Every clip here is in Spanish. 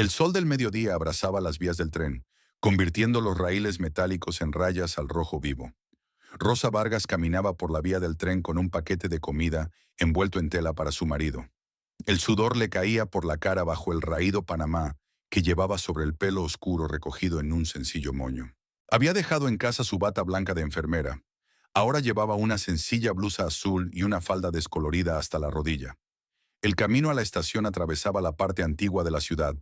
El sol del mediodía abrazaba las vías del tren, convirtiendo los raíles metálicos en rayas al rojo vivo. Rosa Vargas caminaba por la vía del tren con un paquete de comida envuelto en tela para su marido. El sudor le caía por la cara bajo el raído panamá que llevaba sobre el pelo oscuro recogido en un sencillo moño. Había dejado en casa su bata blanca de enfermera. Ahora llevaba una sencilla blusa azul y una falda descolorida hasta la rodilla. El camino a la estación atravesaba la parte antigua de la ciudad,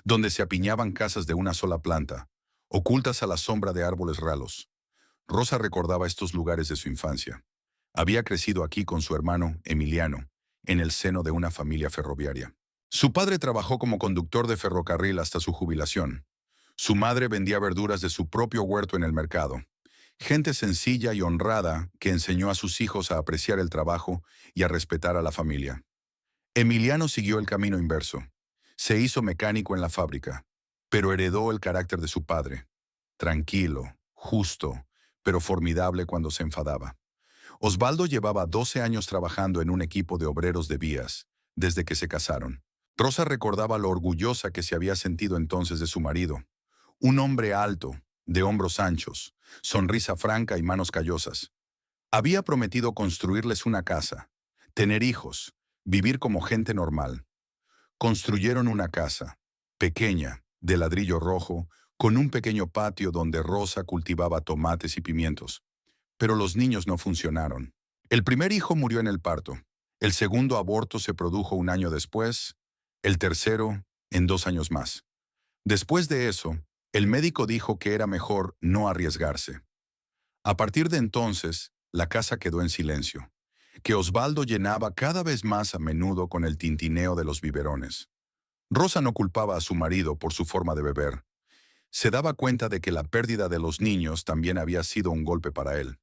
donde se apiñaban casas de una sola planta, ocultas a la sombra de árboles ralos. Rosa recordaba estos lugares de su infancia. Había crecido aquí con su hermano, Emiliano, en el seno de una familia ferroviaria. Su padre trabajó como conductor de ferrocarril hasta su jubilación. Su madre vendía verduras de su propio huerto en el mercado. Gente sencilla y honrada que enseñó a sus hijos a apreciar el trabajo y a respetar a la familia. Emiliano siguió el camino inverso. Se hizo mecánico en la fábrica, pero heredó el carácter de su padre. Tranquilo, justo, pero formidable cuando se enfadaba. Osvaldo llevaba 12 años trabajando en un equipo de obreros de vías, desde que se casaron. Rosa recordaba lo orgullosa que se había sentido entonces de su marido. Un hombre alto, de hombros anchos, sonrisa franca y manos callosas. Había prometido construirles una casa, tener hijos, vivir como gente normal. Construyeron una casa, pequeña, de ladrillo rojo, con un pequeño patio donde Rosa cultivaba tomates y pimientos. Pero los niños no funcionaron. El primer hijo murió en el parto. El segundo aborto se produjo un año después. El tercero, en 2 años más. Después de eso, el médico dijo que era mejor no arriesgarse. A partir de entonces, la casa quedó en silencio, que Osvaldo llenaba cada vez más a menudo con el tintineo de los biberones. Rosa no culpaba a su marido por su forma de beber. Se daba cuenta de que la pérdida de los niños también había sido un golpe para él.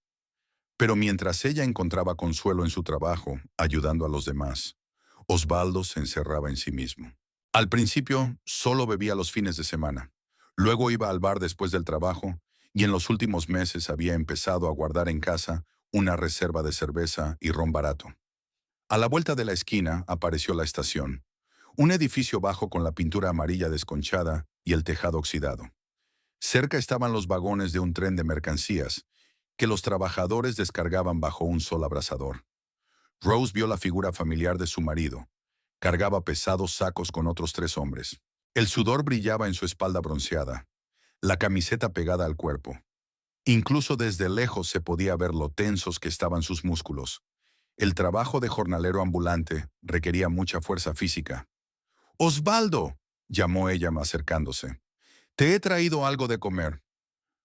Pero mientras ella encontraba consuelo en su trabajo, ayudando a los demás, Osvaldo se encerraba en sí mismo. Al principio, solo bebía los fines de semana. Luego iba al bar después del trabajo y en los últimos meses había empezado a guardar en casa una reserva de cerveza y ron barato. A la vuelta de la esquina apareció la estación, un edificio bajo con la pintura amarilla desconchada y el tejado oxidado. Cerca estaban los vagones de un tren de mercancías que los trabajadores descargaban bajo un sol abrasador. Rose vio la figura familiar de su marido. Cargaba pesados sacos con otros 3 hombres. El sudor brillaba en su espalda bronceada, la camiseta pegada al cuerpo. Incluso desde lejos se podía ver lo tensos que estaban sus músculos. El trabajo de jornalero ambulante requería mucha fuerza física. «¡Osvaldo!», llamó ella acercándose. «Te he traído algo de comer».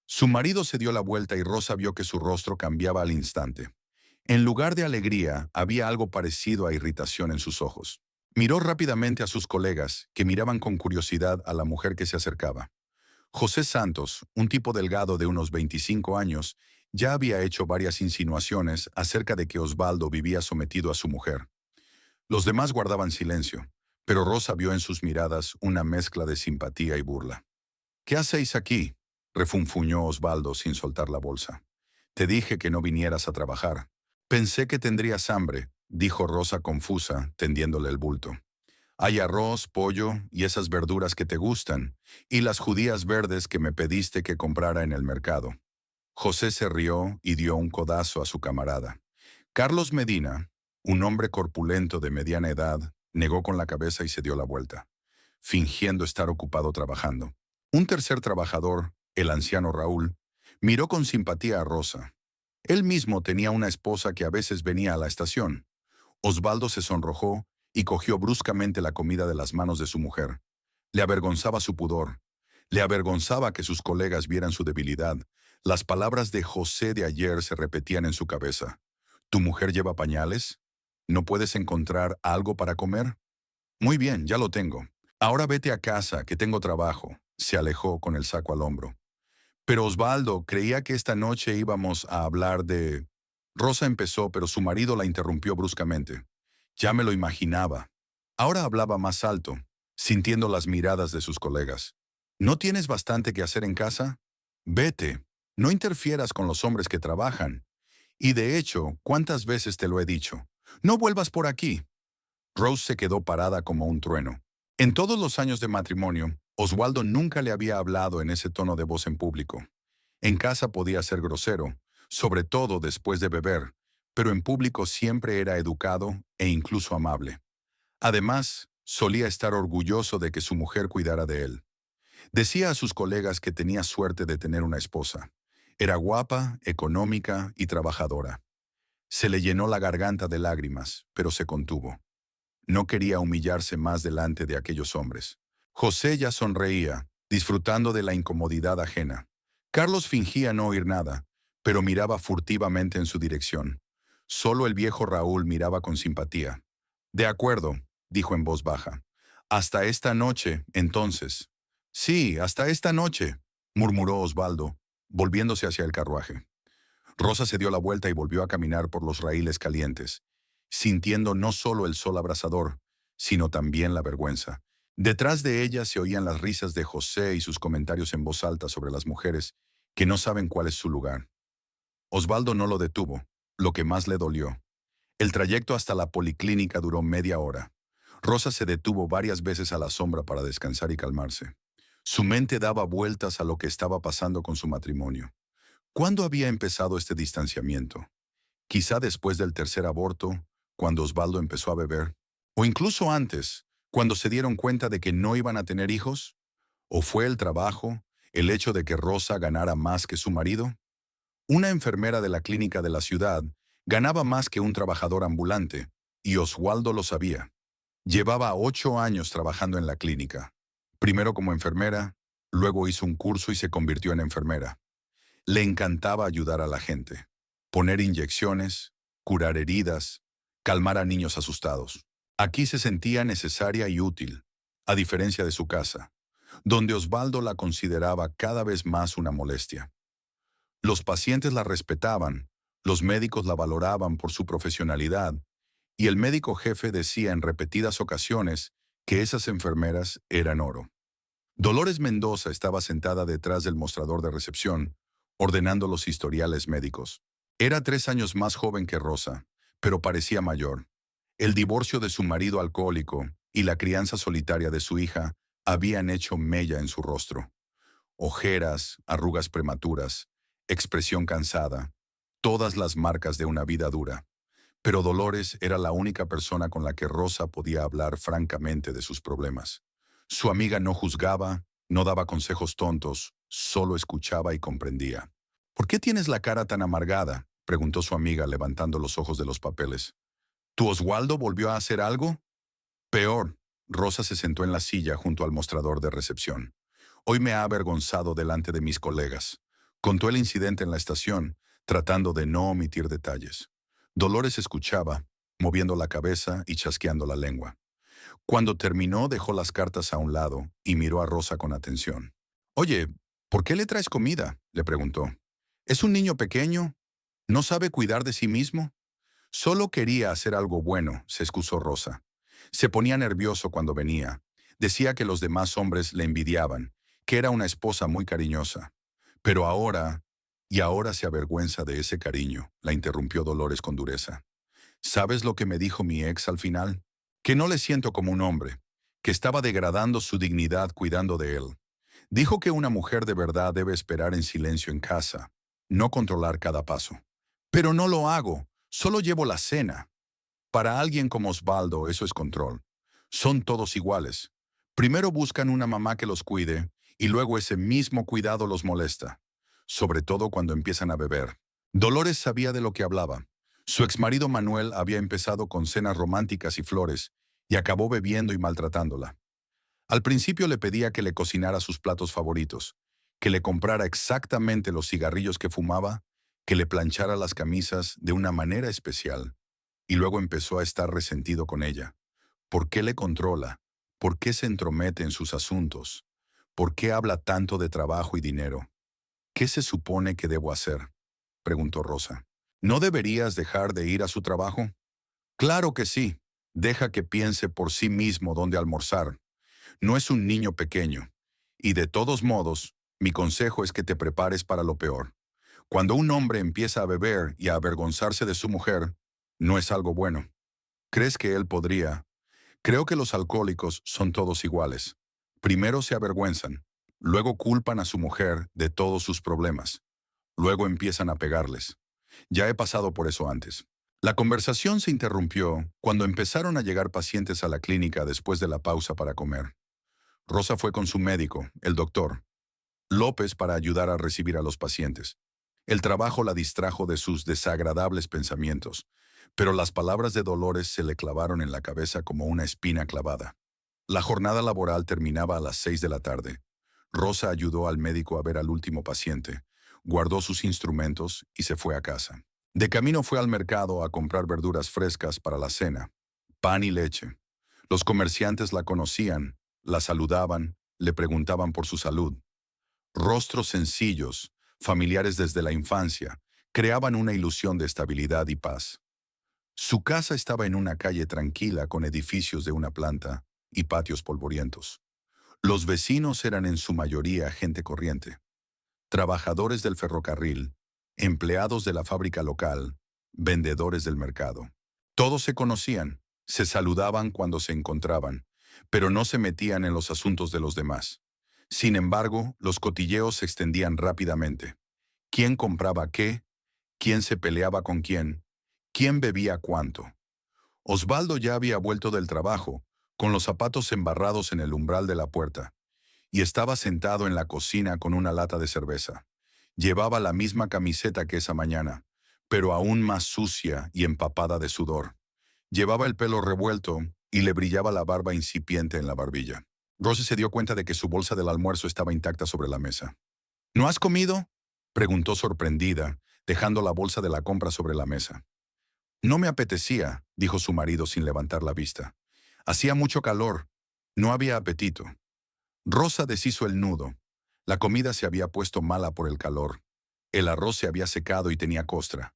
Su marido se dio la vuelta y Rosa vio que su rostro cambiaba al instante. En lugar de alegría, había algo parecido a irritación en sus ojos. Miró rápidamente a sus colegas, que miraban con curiosidad a la mujer que se acercaba. José Santos, un tipo delgado de unos 25 años, ya había hecho varias insinuaciones acerca de que Osvaldo vivía sometido a su mujer. Los demás guardaban silencio, pero Rosa vio en sus miradas una mezcla de simpatía y burla. «¿Qué hacéis aquí?», refunfuñó Osvaldo sin soltar la bolsa. «Te dije que no vinieras a trabajar». «Pensé que tendrías hambre», dijo Rosa confusa, tendiéndole el bulto. «Hay arroz, pollo y esas verduras que te gustan, y las judías verdes que me pediste que comprara en el mercado». José se rió y dio un codazo a su camarada. Carlos Medina, un hombre corpulento de mediana edad, negó con la cabeza y se dio la vuelta, fingiendo estar ocupado trabajando. Un tercer trabajador, el anciano Raúl, miró con simpatía a Rosa. Él mismo tenía una esposa que a veces venía a la estación. Osvaldo se sonrojó y cogió bruscamente la comida de las manos de su mujer. Le avergonzaba su pudor. Le avergonzaba que sus colegas vieran su debilidad. Las palabras de José de ayer se repetían en su cabeza. ¿Tu mujer lleva pañales? ¿No puedes encontrar algo para comer? Muy bien, ya lo tengo. Ahora vete a casa, que tengo trabajo. Se alejó con el saco al hombro. Pero Osvaldo creía que esta noche íbamos a hablar de... Rosa empezó, pero su marido la interrumpió bruscamente. Ya me lo imaginaba. Ahora hablaba más alto, sintiendo las miradas de sus colegas. ¿No tienes bastante que hacer en casa? Vete. No interfieras con los hombres que trabajan. Y de hecho, ¿cuántas veces te lo he dicho? No vuelvas por aquí. Rose se quedó parada como un trueno. En todos los años de matrimonio, Osvaldo nunca le había hablado en ese tono de voz en público. En casa podía ser grosero, sobre todo después de beber, pero en público siempre era educado e incluso amable. Además, solía estar orgulloso de que su mujer cuidara de él. Decía a sus colegas que tenía suerte de tener una esposa. Era guapa, económica y trabajadora. Se le llenó la garganta de lágrimas, pero se contuvo. No quería humillarse más delante de aquellos hombres. José ya sonreía, disfrutando de la incomodidad ajena. Carlos fingía no oír nada, pero miraba furtivamente en su dirección. Solo el viejo Raúl miraba con simpatía. De acuerdo, dijo en voz baja. Hasta esta noche, entonces. Sí, hasta esta noche, murmuró Osvaldo, volviéndose hacia el carruaje. Rosa se dio la vuelta y volvió a caminar por los raíles calientes, sintiendo no solo el sol abrasador, sino también la vergüenza. Detrás de ella se oían las risas de José y sus comentarios en voz alta sobre las mujeres que no saben cuál es su lugar. Osvaldo no lo detuvo, lo que más le dolió. El trayecto hasta la policlínica duró media hora. Rosa se detuvo varias veces a la sombra para descansar y calmarse. Su mente daba vueltas a lo que estaba pasando con su matrimonio. ¿Cuándo había empezado este distanciamiento? Quizá después del tercer aborto, cuando Osvaldo empezó a beber. O incluso antes, cuando se dieron cuenta de que no iban a tener hijos. ¿O fue el trabajo, el hecho de que Rosa ganara más que su marido? Una enfermera de la clínica de la ciudad ganaba más que un trabajador ambulante, y Osvaldo lo sabía. Llevaba 8 años trabajando en la clínica. Primero como enfermera, luego hizo un curso y se convirtió en enfermera. Le encantaba ayudar a la gente, poner inyecciones, curar heridas, calmar a niños asustados. Aquí se sentía necesaria y útil, a diferencia de su casa, donde Osvaldo la consideraba cada vez más una molestia. Los pacientes la respetaban, los médicos la valoraban por su profesionalidad, y el médico jefe decía en repetidas ocasiones que esas enfermeras eran oro. Dolores Mendoza estaba sentada detrás del mostrador de recepción, ordenando los historiales médicos. Era 3 años más joven que Rosa, pero parecía mayor. El divorcio de su marido alcohólico y la crianza solitaria de su hija habían hecho mella en su rostro. Ojeras, arrugas prematuras, expresión cansada, todas las marcas de una vida dura. Pero Dolores era la única persona con la que Rosa podía hablar francamente de sus problemas. Su amiga no juzgaba, no daba consejos tontos, solo escuchaba y comprendía. ¿Por qué tienes la cara tan amargada?, preguntó su amiga levantando los ojos de los papeles. ¿Tu Osvaldo volvió a hacer algo? Peor. Rosa se sentó en la silla junto al mostrador de recepción. Hoy me ha avergonzado delante de mis colegas. Contó el incidente en la estación, tratando de no omitir detalles. Dolores escuchaba, moviendo la cabeza y chasqueando la lengua. Cuando terminó, dejó las cartas a un lado y miró a Rosa con atención. Oye, ¿por qué le traes comida?, le preguntó. ¿Es un niño pequeño? ¿No sabe cuidar de sí mismo? Solo quería hacer algo bueno, se excusó Rosa. Se ponía nervioso cuando venía. Decía que los demás hombres le envidiaban, que era una esposa muy cariñosa. Pero ahora, y ahora se avergüenza de ese cariño, la interrumpió Dolores con dureza. ¿Sabes lo que me dijo mi ex al final? Que no le siento como un hombre, que estaba degradando su dignidad cuidando de él. Dijo que una mujer de verdad debe esperar en silencio en casa, no controlar cada paso. Pero no lo hago, solo llevo la cena. Para alguien como Osvaldo eso es control. Son todos iguales. Primero buscan una mamá que los cuide y luego ese mismo cuidado los molesta, sobre todo cuando empiezan a beber. Dolores sabía de lo que hablaba. Su exmarido Manuel había empezado con cenas románticas y flores y acabó bebiendo y maltratándola. Al principio le pedía que le cocinara sus platos favoritos, que le comprara exactamente los cigarrillos que fumaba, que le planchara las camisas de una manera especial. Y luego empezó a estar resentido con ella. ¿Por qué le controla? ¿Por qué se entromete en sus asuntos? ¿Por qué habla tanto de trabajo y dinero? ¿Qué se supone que debo hacer?, preguntó Rosa. ¿No deberías dejar de ir a su trabajo? Claro que sí. Deja que piense por sí mismo dónde almorzar. No es un niño pequeño. Y de todos modos, mi consejo es que te prepares para lo peor. Cuando un hombre empieza a beber y a avergonzarse de su mujer, no es algo bueno. ¿Crees que él podría? Creo que los alcohólicos son todos iguales. Primero se avergüenzan, luego culpan a su mujer de todos sus problemas, luego empiezan a pegarles. Ya he pasado por eso antes. La conversación se interrumpió cuando empezaron a llegar pacientes a la clínica después de la pausa para comer. Rosa fue con su médico, el doctor López, para ayudar a recibir a los pacientes. El trabajo la distrajo de sus desagradables pensamientos, pero las palabras de Dolores se le clavaron en la cabeza como una espina clavada. La jornada laboral terminaba a las 6 de la tarde. Rosa ayudó al médico a ver al último paciente, guardó sus instrumentos y se fue a casa. De camino fue al mercado a comprar verduras frescas para la cena, pan y leche. Los comerciantes la conocían, la saludaban, le preguntaban por su salud. Rostros sencillos, familiares desde la infancia, creaban una ilusión de estabilidad y paz. Su casa estaba en una calle tranquila con edificios de una planta y patios polvorientos. Los vecinos eran en su mayoría gente corriente, trabajadores del ferrocarril, empleados de la fábrica local, vendedores del mercado. Todos se conocían, se saludaban cuando se encontraban, pero no se metían en los asuntos de los demás. Sin embargo, los cotilleos se extendían rápidamente. ¿Quién compraba qué? ¿Quién se peleaba con quién? ¿Quién bebía cuánto? Osvaldo ya había vuelto del trabajo, con los zapatos embarrados en el umbral de la puerta, y estaba sentado en la cocina con una lata de cerveza. Llevaba la misma camiseta que esa mañana, pero aún más sucia y empapada de sudor. Llevaba el pelo revuelto y le brillaba la barba incipiente en la barbilla. Rose se dio cuenta de que su bolsa del almuerzo estaba intacta sobre la mesa. ¿No has comido?, preguntó sorprendida, dejando la bolsa de la compra sobre la mesa. No me apetecía, dijo su marido sin levantar la vista. Hacía mucho calor. No había apetito. Rosa deshizo el nudo. La comida se había puesto mala por el calor. El arroz se había secado y tenía costra.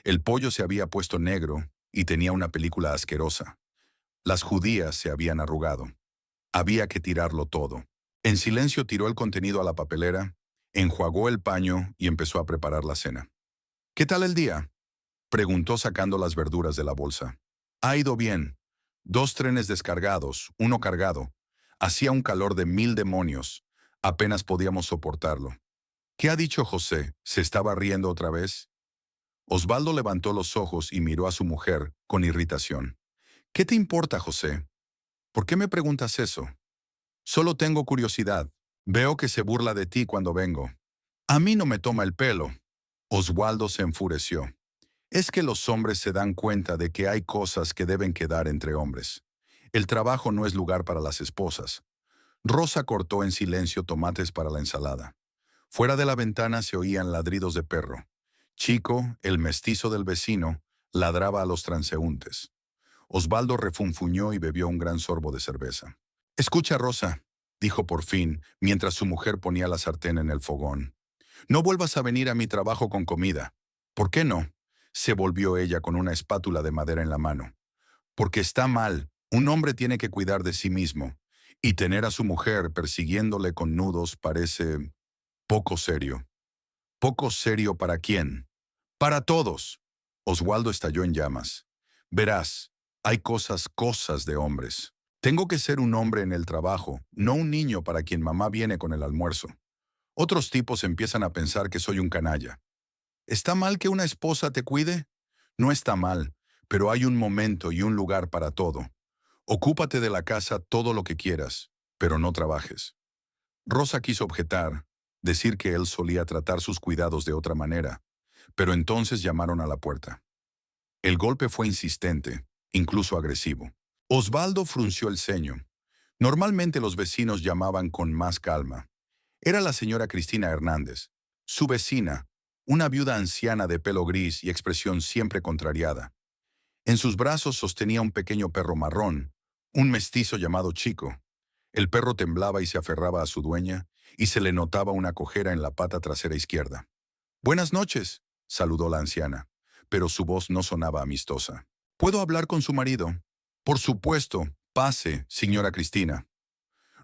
El pollo se había puesto negro y tenía una película asquerosa. Las judías se habían arrugado. Había que tirarlo todo. En silencio tiró el contenido a la papelera, enjuagó el paño y empezó a preparar la cena. ¿Qué tal el día?, preguntó sacando las verduras de la bolsa. Ha ido bien. 2 trenes descargados, uno cargado. Hacía un calor de 1000 demonios. Apenas podíamos soportarlo. ¿Qué ha dicho José? ¿Se estaba riendo otra vez? Osvaldo levantó los ojos y miró a su mujer con irritación. ¿Qué te importa, José? ¿Por qué me preguntas eso? Solo tengo curiosidad. Veo que se burla de ti cuando vengo. A mí no me toma el pelo. Osvaldo se enfureció. Es que los hombres se dan cuenta de que hay cosas que deben quedar entre hombres. El trabajo no es lugar para las esposas. Rosa cortó en silencio tomates para la ensalada. Fuera de la ventana se oían ladridos de perro. Chico, el mestizo del vecino, ladraba a los transeúntes. Osvaldo refunfuñó y bebió un gran sorbo de cerveza. Escucha, Rosa, dijo por fin, mientras su mujer ponía la sartén en el fogón. No vuelvas a venir a mi trabajo con comida. ¿Por qué no? Se volvió ella con una espátula de madera en la mano. Porque está mal. Un hombre tiene que cuidar de sí mismo. Y tener a su mujer persiguiéndole con nudos parece poco serio. ¿Poco serio para quién? Para todos. Osvaldo estalló en llamas. Verás, hay cosas de hombres. Tengo que ser un hombre en el trabajo, no un niño para quien mamá viene con el almuerzo. Otros tipos empiezan a pensar que soy un canalla. ¿Está mal que una esposa te cuide? No está mal, pero hay un momento y un lugar para todo. Ocúpate de la casa todo lo que quieras, pero no trabajes. Rosa quiso objetar, decir que él solía tratar sus cuidados de otra manera, pero entonces llamaron a la puerta. El golpe fue insistente, incluso agresivo. Osvaldo frunció el ceño. Normalmente los vecinos llamaban con más calma. Era la señora Cristina Hernández, su vecina, una viuda anciana de pelo gris y expresión siempre contrariada. En sus brazos sostenía un pequeño perro marrón, un mestizo llamado Chico. El perro temblaba y se aferraba a su dueña, y se le notaba una cojera en la pata trasera izquierda. «Buenas noches», saludó la anciana, pero su voz no sonaba amistosa. «¿Puedo hablar con su marido?» «Por supuesto. Pase, señora Cristina».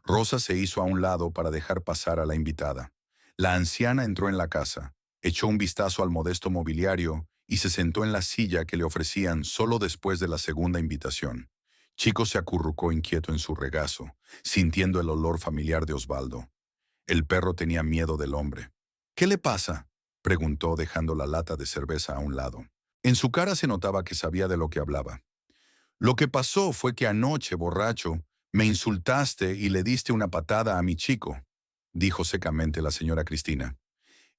Rosa se hizo a un lado para dejar pasar a la invitada. La anciana entró en la casa, echó un vistazo al modesto mobiliario y se sentó en la silla que le ofrecían solo después de la segunda invitación. Chico se acurrucó inquieto en su regazo, sintiendo el olor familiar de Osvaldo. El perro tenía miedo del hombre. ¿Qué le pasa?, preguntó dejando la lata de cerveza a un lado. En su cara se notaba que sabía de lo que hablaba. Lo que pasó fue que anoche, borracho, me insultaste y le diste una patada a mi chico, dijo secamente la señora Cristina.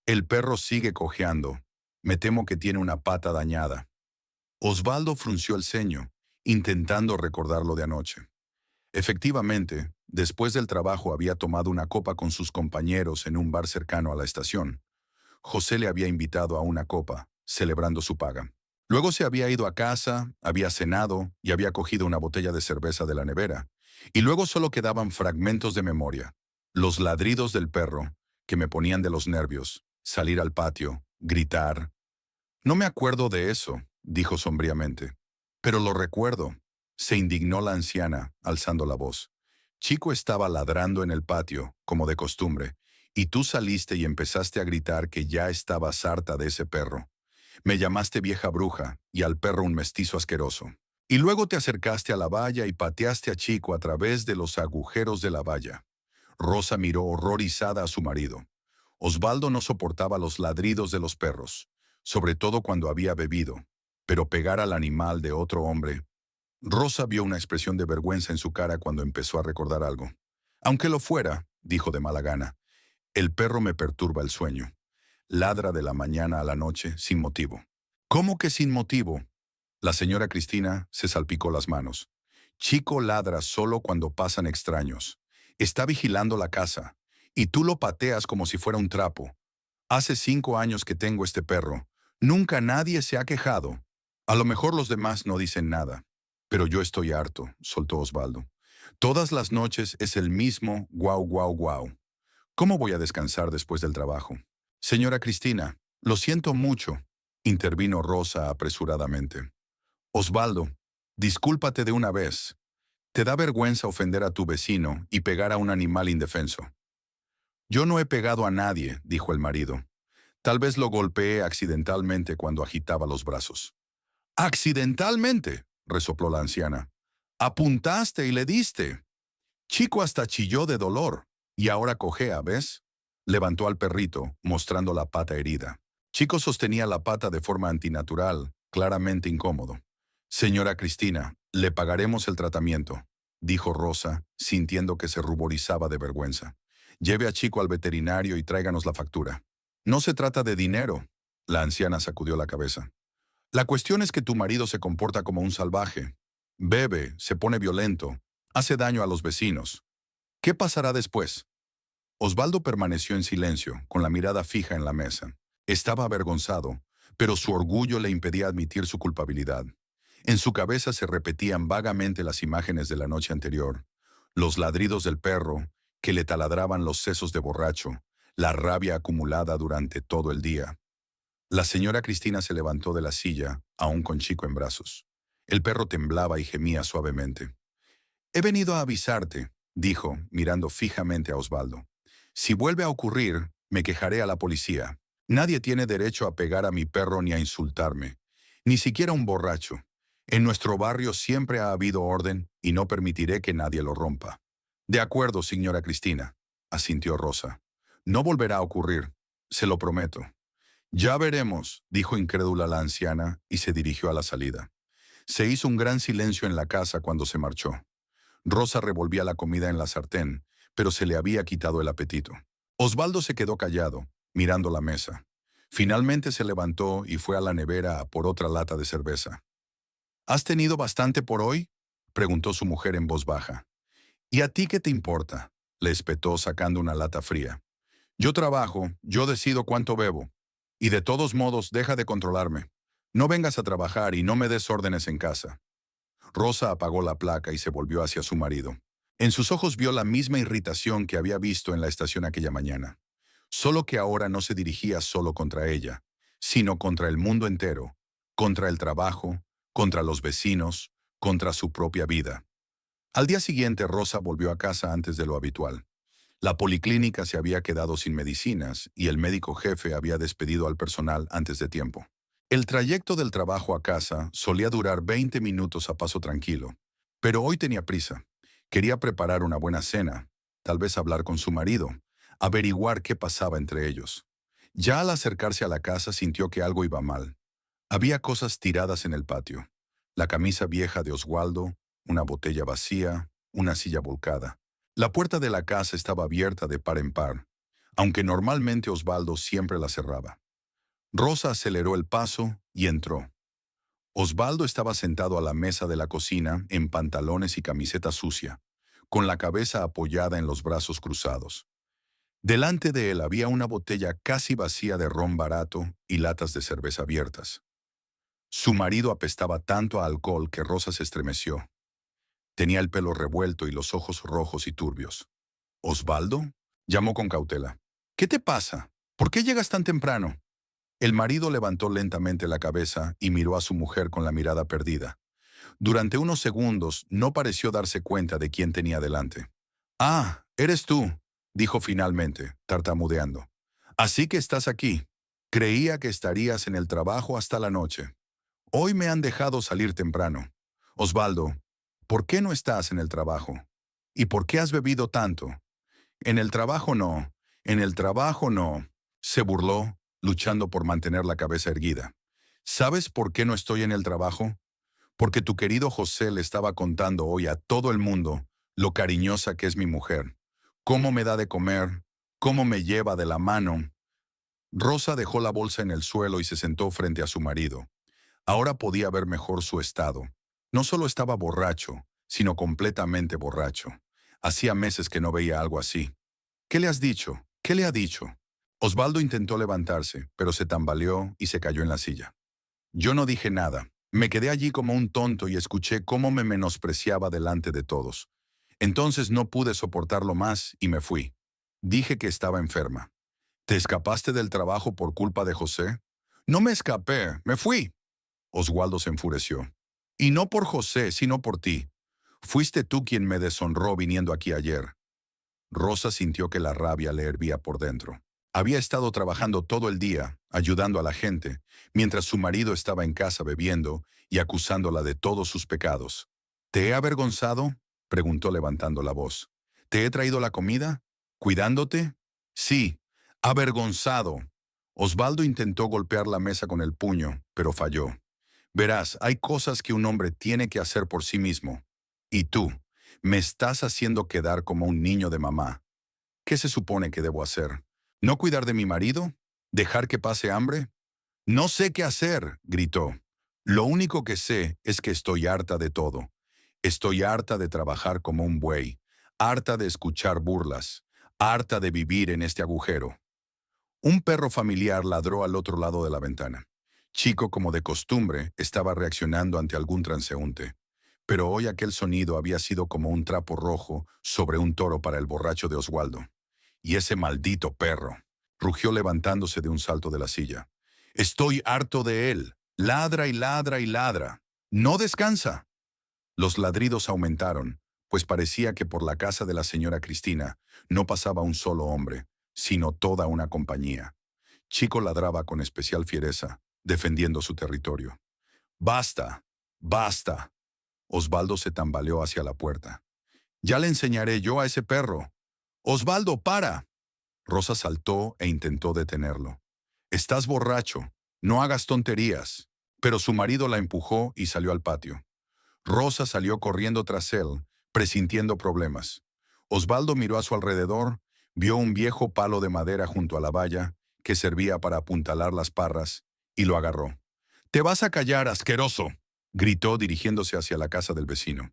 El perro sigue cojeando. Me temo que tiene una pata dañada. Osvaldo frunció el ceño, intentando recordar lo de anoche. Efectivamente, después del trabajo había tomado una copa con sus compañeros en un bar cercano a la estación. José le había invitado a una copa, celebrando su paga. Luego se había ido a casa, había cenado y había cogido una botella de cerveza de la nevera. Y luego solo quedaban fragmentos de memoria. Los ladridos del perro, que me ponían de los nervios, salir al patio, gritar. No me acuerdo de eso, dijo sombríamente. Pero lo recuerdo. Se indignó la anciana, alzando la voz. Chico estaba ladrando en el patio, como de costumbre, y tú saliste y empezaste a gritar que ya estabas harta de ese perro. Me llamaste vieja bruja y al perro un mestizo asqueroso. Y luego te acercaste a la valla y pateaste a Chico a través de los agujeros de la valla. Rosa miró horrorizada a su marido. Osvaldo no soportaba los ladridos de los perros, sobre todo cuando había bebido, pero pegar al animal de otro hombre. Rosa vio una expresión de vergüenza en su cara cuando empezó a recordar algo. Aunque lo fuera, dijo de mala gana, el perro me perturba el sueño. Ladra de la mañana a la noche sin motivo. ¿Cómo que sin motivo? La señora Cristina se salpicó las manos. Chico ladra solo cuando pasan extraños. Está vigilando la casa, y tú lo pateas como si fuera un trapo. Hace 5 años que tengo este perro. Nunca nadie se ha quejado. A lo mejor los demás no dicen nada. Pero yo estoy harto, soltó Osvaldo. Todas las noches es el mismo guau, guau, guau. ¿Cómo voy a descansar después del trabajo? Señora Cristina, lo siento mucho, intervino Rosa apresuradamente. Osvaldo, discúlpate de una vez. Te da vergüenza ofender a tu vecino y pegar a un animal indefenso. Yo no he pegado a nadie, dijo el marido. Tal vez lo golpeé accidentalmente cuando agitaba los brazos. ¡Accidentalmente!, resopló la anciana. Apuntaste y le diste. Chico hasta chilló de dolor. Y ahora cojea, ¿ves? Levantó al perrito, mostrando la pata herida. Chico sostenía la pata de forma antinatural, claramente incómodo. Señora Cristina, le pagaremos el tratamiento, dijo Rosa, sintiendo que se ruborizaba de vergüenza. Lleve a Chico al veterinario y tráiganos la factura. No se trata de dinero. La anciana sacudió la cabeza. La cuestión es que tu marido se comporta como un salvaje. Bebe, se pone violento, hace daño a los vecinos. ¿Qué pasará después? Osvaldo permaneció en silencio, con la mirada fija en la mesa. Estaba avergonzado, pero su orgullo le impedía admitir su culpabilidad. En su cabeza se repetían vagamente las imágenes de la noche anterior, los ladridos del perro, que le taladraban los sesos de borracho, la rabia acumulada durante todo el día. La señora Cristina se levantó de la silla, aún con Chico en brazos. El perro temblaba y gemía suavemente. He venido a avisarte, dijo, mirando fijamente a Osvaldo. Si vuelve a ocurrir, me quejaré a la policía. Nadie tiene derecho a pegar a mi perro ni a insultarme, ni siquiera un borracho. En nuestro barrio siempre ha habido orden y no permitiré que nadie lo rompa. De acuerdo, señora Cristina, asintió Rosa. No volverá a ocurrir, se lo prometo. Ya veremos, dijo incrédula la anciana y se dirigió a la salida. Se hizo un gran silencio en la casa cuando se marchó. Rosa revolvía la comida en la sartén, pero se le había quitado el apetito. Osvaldo se quedó callado, mirando la mesa. Finalmente se levantó y fue a la nevera a por otra lata de cerveza. ¿Has tenido bastante por hoy?, preguntó su mujer en voz baja. ¿Y a ti qué te importa?, le espetó sacando una lata fría. Yo trabajo, yo decido cuánto bebo. Y de todos modos, deja de controlarme. No vengas a trabajar y no me des órdenes en casa. Rosa apagó la placa y se volvió hacia su marido. En sus ojos vio la misma irritación que había visto en la estación aquella mañana. Solo que ahora no se dirigía solo contra ella, sino contra el mundo entero, contra el trabajo, contra los vecinos, contra su propia vida. Al día siguiente, Rosa volvió a casa antes de lo habitual. La policlínica se había quedado sin medicinas y el médico jefe había despedido al personal antes de tiempo. El trayecto del trabajo a casa solía durar 20 minutos a paso tranquilo, Pero hoy tenía prisa. Quería preparar una buena cena, tal vez hablar con su marido, averiguar qué pasaba entre ellos. Ya al acercarse a la casa sintió que algo iba mal. Había cosas tiradas en el patio. La camisa vieja de Oswaldo, una botella vacía, una silla volcada. La puerta de la casa estaba abierta de par en par, aunque normalmente Osvaldo siempre la cerraba. Rosa aceleró el paso y entró. Osvaldo estaba sentado a la mesa de la cocina en pantalones y camiseta sucia, con la cabeza apoyada en los brazos cruzados. Delante de él había una botella casi vacía de ron barato y latas de cerveza abiertas. Su marido apestaba tanto a alcohol que Rosa se estremeció. Tenía el pelo revuelto y los ojos rojos y turbios. ¿Osvaldo? Llamó con cautela. ¿Qué te pasa? ¿Por qué llegas tan temprano? El marido levantó lentamente la cabeza y miró a su mujer con la mirada perdida. Durante unos segundos no pareció darse cuenta de quién tenía delante. «Ah, eres tú», dijo finalmente, tartamudeando. «Así que estás aquí. Creía que estarías en el trabajo hasta la noche. Hoy me han dejado salir temprano. Osvaldo, ¿por qué no estás en el trabajo? ¿Y por qué has bebido tanto?» «En el trabajo no, en el trabajo no», se burló, luchando por mantener la cabeza erguida. «¿Sabes por qué no estoy en el trabajo? Porque tu querido José le estaba contando hoy a todo el mundo lo cariñosa que es mi mujer, cómo me da de comer, cómo me lleva de la mano». Rosa dejó la bolsa en el suelo y se sentó frente a su marido. Ahora podía ver mejor su estado. No solo estaba borracho, sino completamente borracho. Hacía meses que no veía algo así. «¿Qué le has dicho? ¿Qué le ha dicho?» Osvaldo intentó levantarse, pero se tambaleó y se cayó en la silla. «Yo no dije nada. Me quedé allí como un tonto y escuché cómo me menospreciaba delante de todos. Entonces no pude soportarlo más y me fui. Dije que estaba enferma». «¿Te escapaste del trabajo por culpa de José?» «No me escapé, me fui». Oswaldo se enfureció. «Y no por José, sino por ti. Fuiste tú quien me deshonró viniendo aquí ayer». Rosa sintió que la rabia le hervía por dentro. Había estado trabajando todo el día, ayudando a la gente, mientras su marido estaba en casa bebiendo y acusándola de todos sus pecados. «¿Te he avergonzado?», preguntó levantando la voz. «¿Te he traído la comida? ¿Cuidándote?» «Sí, avergonzado». Osvaldo intentó golpear la mesa con el puño, pero falló. «Verás, hay cosas que un hombre tiene que hacer por sí mismo. Y tú, me estás haciendo quedar como un niño de mamá. ¿Qué se supone que debo hacer? ¿No cuidar de mi marido? ¿Dejar que pase hambre?» «No sé qué hacer», gritó. «Lo único que sé es que estoy harta de todo. Estoy harta de trabajar como un buey, harta de escuchar burlas, harta de vivir en este agujero». Un perro familiar ladró al otro lado de la ventana. Chico, como de costumbre, estaba reaccionando ante algún transeúnte. Pero hoy aquel sonido había sido como un trapo rojo sobre un toro para el borracho de Oswaldo. «Y ese maldito perro», rugió levantándose de un salto de la silla. «Estoy harto de él. Ladra y ladra y ladra. No descansa». Los ladridos aumentaron, pues parecía que por la casa de la señora Cristina no pasaba un solo hombre, sino toda una compañía. Chico ladraba con especial fiereza, defendiendo su territorio. «Basta, basta». Osvaldo se tambaleó hacia la puerta. «Ya le enseñaré yo a ese perro». «Osvaldo, para». Rosa saltó e intentó detenerlo. «Estás borracho, no hagas tonterías». Pero su marido la empujó y salió al patio. Rosa salió corriendo tras él, presintiendo problemas. Osvaldo miró a su alrededor, vio un viejo palo de madera junto a la valla, que servía para apuntalar las parras, y lo agarró. «Te vas a callar, asqueroso», gritó dirigiéndose hacia la casa del vecino.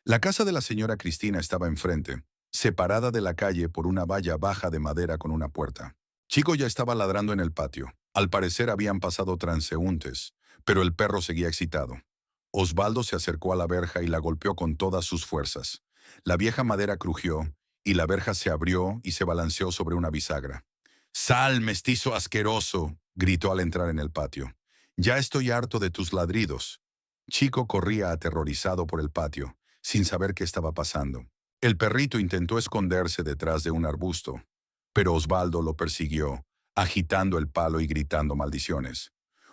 La casa de la señora Cristina estaba enfrente, separada de la calle por una valla baja de madera con una puerta. Chico ya estaba ladrando en el patio. Al parecer habían pasado transeúntes, pero el perro seguía excitado. Osvaldo se acercó a la verja y la golpeó con todas sus fuerzas. La vieja madera crujió, y la verja se abrió y se balanceó sobre una bisagra. «Sal, mestizo asqueroso», gritó al entrar en el patio. «Ya estoy harto de tus ladridos». Chico corría aterrorizado por el patio, sin saber qué estaba pasando. El perrito intentó esconderse detrás de un arbusto, pero Osvaldo lo persiguió, agitando el palo y gritando maldiciones.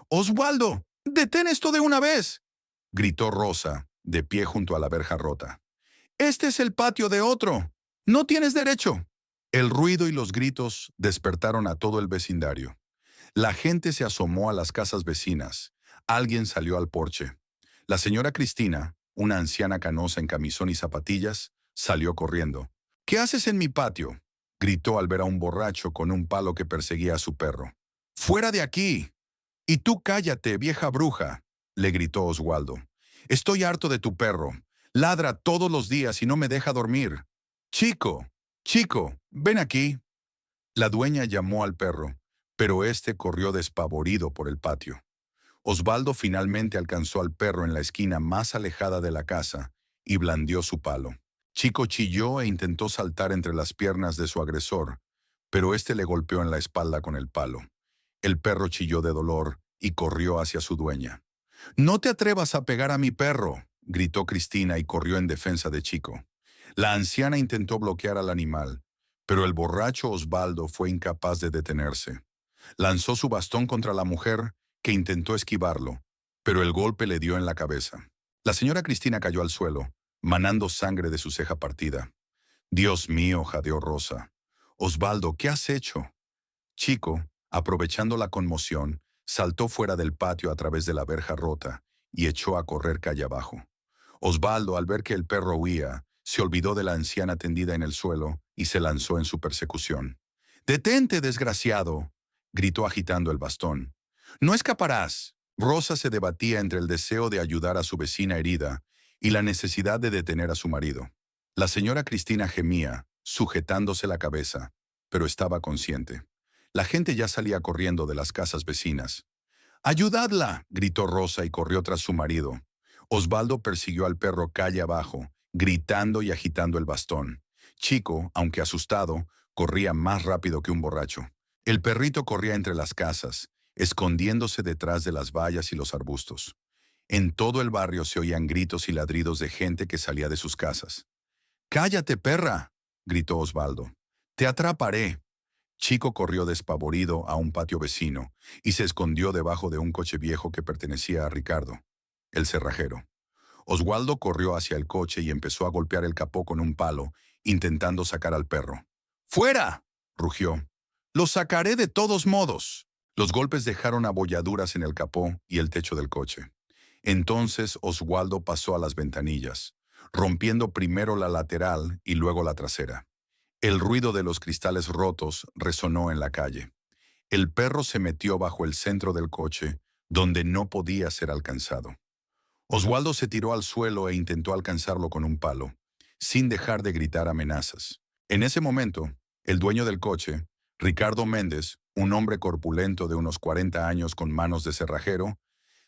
«¡Osvaldo! ¡Detén esto de una vez!», gritó Rosa, de pie junto a la verja rota. «Este es el patio de otro. No tienes derecho». El ruido y los gritos despertaron a todo el vecindario. La gente se asomó a las casas vecinas. Alguien salió al porche. La señora Cristina, una anciana canosa en camisón y zapatillas, salió corriendo. «¿Qué haces en mi patio?», gritó al ver a un borracho con un palo que perseguía a su perro. «¡Fuera de aquí!». «Y tú cállate, vieja bruja», le gritó Oswaldo. «Estoy harto de tu perro. Ladra todos los días y no me deja dormir. Chico, chico, ven aquí». La dueña llamó al perro, pero este corrió despavorido por el patio. Osvaldo finalmente alcanzó al perro en la esquina más alejada de la casa y blandió su palo. Chico chilló e intentó saltar entre las piernas de su agresor, pero este le golpeó en la espalda con el palo. El perro chilló de dolor y corrió hacia su dueña. «No te atrevas a pegar a mi perro», gritó Cristina y corrió en defensa de Chico. La anciana intentó bloquear al animal, pero el borracho Osvaldo fue incapaz de detenerse. Lanzó su bastón contra la mujer, que intentó esquivarlo, pero el golpe le dio en la cabeza. La señora Cristina cayó al suelo, manando sangre de su ceja partida. «Dios mío», jadeó Rosa. «Osvaldo, ¿qué has hecho?». Chico, aprovechando la conmoción, saltó fuera del patio a través de la verja rota y echó a correr calle abajo. Osvaldo, al ver que el perro huía, se olvidó de la anciana tendida en el suelo y se lanzó en su persecución. «¡Detente, desgraciado!», gritó agitando el bastón. «No escaparás». Rosa se debatía entre el deseo de ayudar a su vecina herida y la necesidad de detener a su marido. La señora Cristina gemía, sujetándose la cabeza, pero estaba consciente. La gente ya salía corriendo de las casas vecinas. «¡Ayudadla!», gritó Rosa y corrió tras su marido. Osvaldo persiguió al perro calle abajo, gritando y agitando el bastón. Chico, aunque asustado, corría más rápido que un borracho. El perrito corría entre las casas, escondiéndose detrás de las vallas y los arbustos. En todo el barrio se oían gritos y ladridos de gente que salía de sus casas. «¡Cállate, perra!», gritó Osvaldo. «Te atraparé». Chico corrió despavorido a un patio vecino y se escondió debajo de un coche viejo que pertenecía a Ricardo, el cerrajero. Oswaldo corrió hacia el coche y empezó a golpear el capó con un palo, intentando sacar al perro. «¡Fuera!», rugió. «¡Lo sacaré de todos modos!». Los golpes dejaron abolladuras en el capó y el techo del coche. Entonces Oswaldo pasó a las ventanillas, rompiendo primero la lateral y luego la trasera. El ruido de los cristales rotos resonó en la calle. El perro se metió bajo el centro del coche, donde no podía ser alcanzado. Oswaldo se tiró al suelo e intentó alcanzarlo con un palo, sin dejar de gritar amenazas. En ese momento, el dueño del coche, Ricardo Méndez, un hombre corpulento de unos 40 años con manos de cerrajero,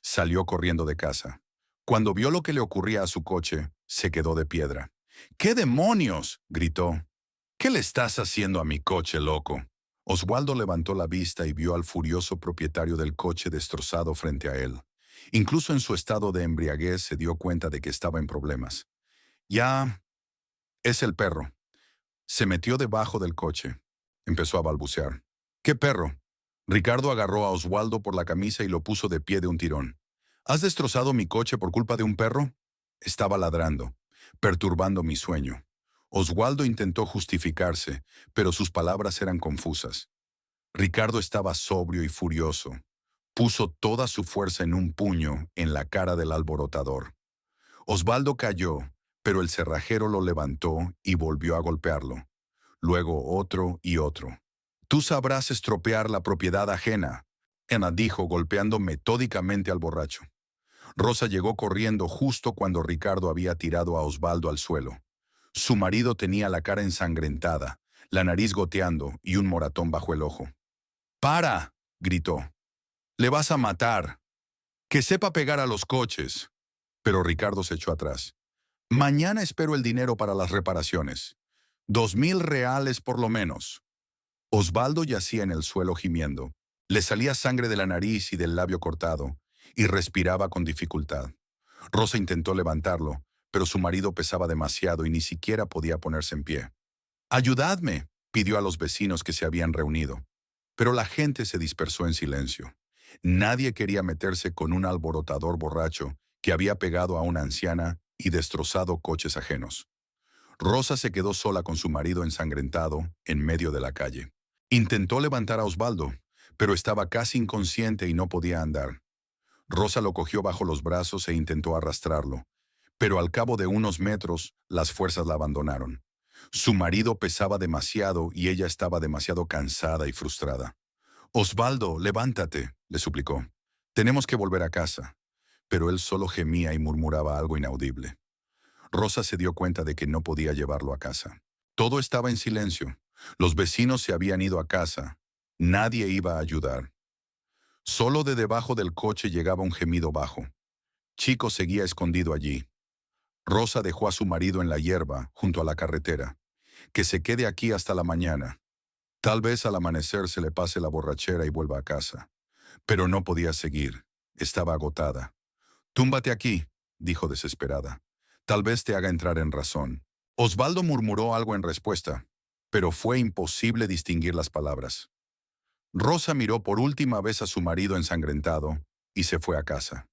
salió corriendo de casa. Cuando vio lo que le ocurría a su coche, se quedó de piedra. «¡Qué demonios!», gritó. «¿Qué le estás haciendo a mi coche, loco?». Oswaldo levantó la vista y vio al furioso propietario del coche destrozado frente a él. Incluso en su estado de embriaguez se dio cuenta de que estaba en problemas. «Ya, es el perro». Se metió debajo del coche. Empezó a balbucear. «¿Qué perro?». Ricardo agarró a Oswaldo por la camisa y lo puso de pie de un tirón. «¿Has destrozado mi coche por culpa de un perro?». Estaba ladrando, perturbando mi sueño. Oswaldo intentó justificarse, pero sus palabras eran confusas. Ricardo estaba sobrio y furioso. Puso toda su fuerza en un puño en la cara del alborotador. Osvaldo cayó, pero el cerrajero lo levantó y volvió a golpearlo. Luego otro y otro. «Tú sabrás estropear la propiedad ajena», Ana dijo golpeando metódicamente al borracho. Rosa llegó corriendo justo cuando Ricardo había tirado a Osvaldo al suelo. Su marido tenía la cara ensangrentada, la nariz goteando y un moratón bajo el ojo. «¡Para!», gritó. «Le vas a matar. Que sepa pegar a los coches». Pero Ricardo se echó atrás. «Mañana espero el dinero para las reparaciones. 2,000 reales por lo menos». Osvaldo yacía en el suelo gimiendo. Le salía sangre de la nariz y del labio cortado, y respiraba con dificultad. Rosa intentó levantarlo, pero su marido pesaba demasiado y ni siquiera podía ponerse en pie. «¡Ayudadme!», pidió a los vecinos que se habían reunido. Pero la gente se dispersó en silencio. Nadie quería meterse con un alborotador borracho que había pegado a una anciana y destrozado coches ajenos. Rosa se quedó sola con su marido ensangrentado en medio de la calle. Intentó levantar a Osvaldo, pero estaba casi inconsciente y no podía andar. Rosa lo cogió bajo los brazos e intentó arrastrarlo, pero al cabo de unos metros las fuerzas la abandonaron. Su marido pesaba demasiado y ella estaba demasiado cansada y frustrada. «Osvaldo, levántate», le suplicó. «Tenemos que volver a casa». Pero él solo gemía y murmuraba algo inaudible. Rosa se dio cuenta de que no podía llevarlo a casa. Todo estaba en silencio. Los vecinos se habían ido a casa. Nadie iba a ayudar. Solo de debajo del coche llegaba un gemido bajo. Chico seguía escondido allí. Rosa dejó a su marido en la hierba, junto a la carretera. «Que se quede aquí hasta la mañana. Tal vez al amanecer se le pase la borrachera y vuelva a casa». Pero no podía seguir. Estaba agotada. «Túmbate aquí», dijo desesperada. «Tal vez te haga entrar en razón». Osvaldo murmuró algo en respuesta, pero fue imposible distinguir las palabras. Rosa miró por última vez a su marido ensangrentado y se fue a casa.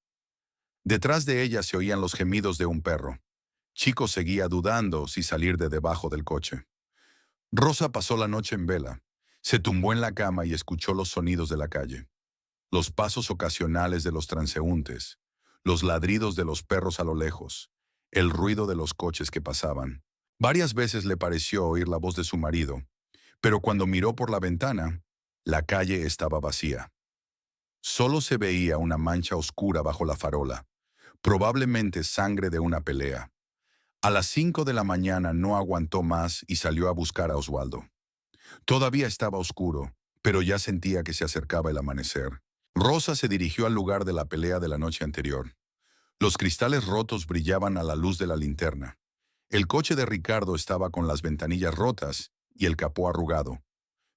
Detrás de ella se oían los gemidos de un perro. Chico seguía dudando si salir de debajo del coche. Rosa pasó la noche en vela. Se tumbó en la cama y escuchó los sonidos de la calle. Los pasos ocasionales de los transeúntes, los ladridos de los perros a lo lejos, el ruido de los coches que pasaban. Varias veces le pareció oír la voz de su marido, pero cuando miró por la ventana, la calle estaba vacía. Solo se veía una mancha oscura bajo la farola, probablemente sangre de una pelea. A las 5 de la mañana no aguantó más y salió a buscar a Osvaldo. Todavía estaba oscuro, pero ya sentía que se acercaba el amanecer. Rosa se dirigió al lugar de la pelea de la noche anterior. Los cristales rotos brillaban a la luz de la linterna. El coche de Ricardo estaba con las ventanillas rotas y el capó arrugado.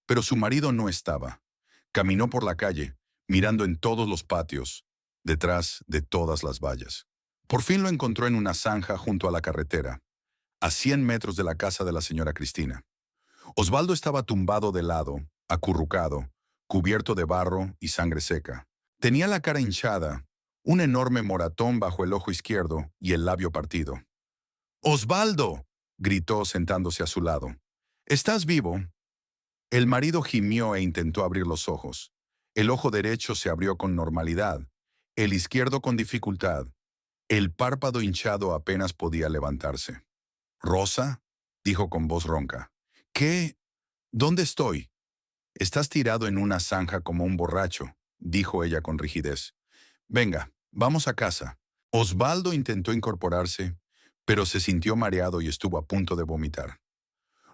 Pero su marido no estaba. Caminó por la calle, mirando en todos los patios, detrás de todas las vallas. Por fin lo encontró en una zanja junto a la carretera, a 100 metros de la casa de la señora Cristina. Osvaldo estaba tumbado de lado, acurrucado, cubierto de barro y sangre seca. Tenía la cara hinchada, un enorme moratón bajo el ojo izquierdo y el labio partido. «¡Osvaldo!», gritó sentándose a su lado. «¿Estás vivo?». El marido gimió e intentó abrir los ojos. El ojo derecho se abrió con normalidad, el izquierdo con dificultad. El párpado hinchado apenas podía levantarse. «¿Rosa?», dijo con voz ronca. «¿Qué? ¿Dónde estoy?». «Estás tirado en una zanja como un borracho», dijo ella con rigidez. «Venga, vamos a casa». Osvaldo intentó incorporarse, pero se sintió mareado y estuvo a punto de vomitar.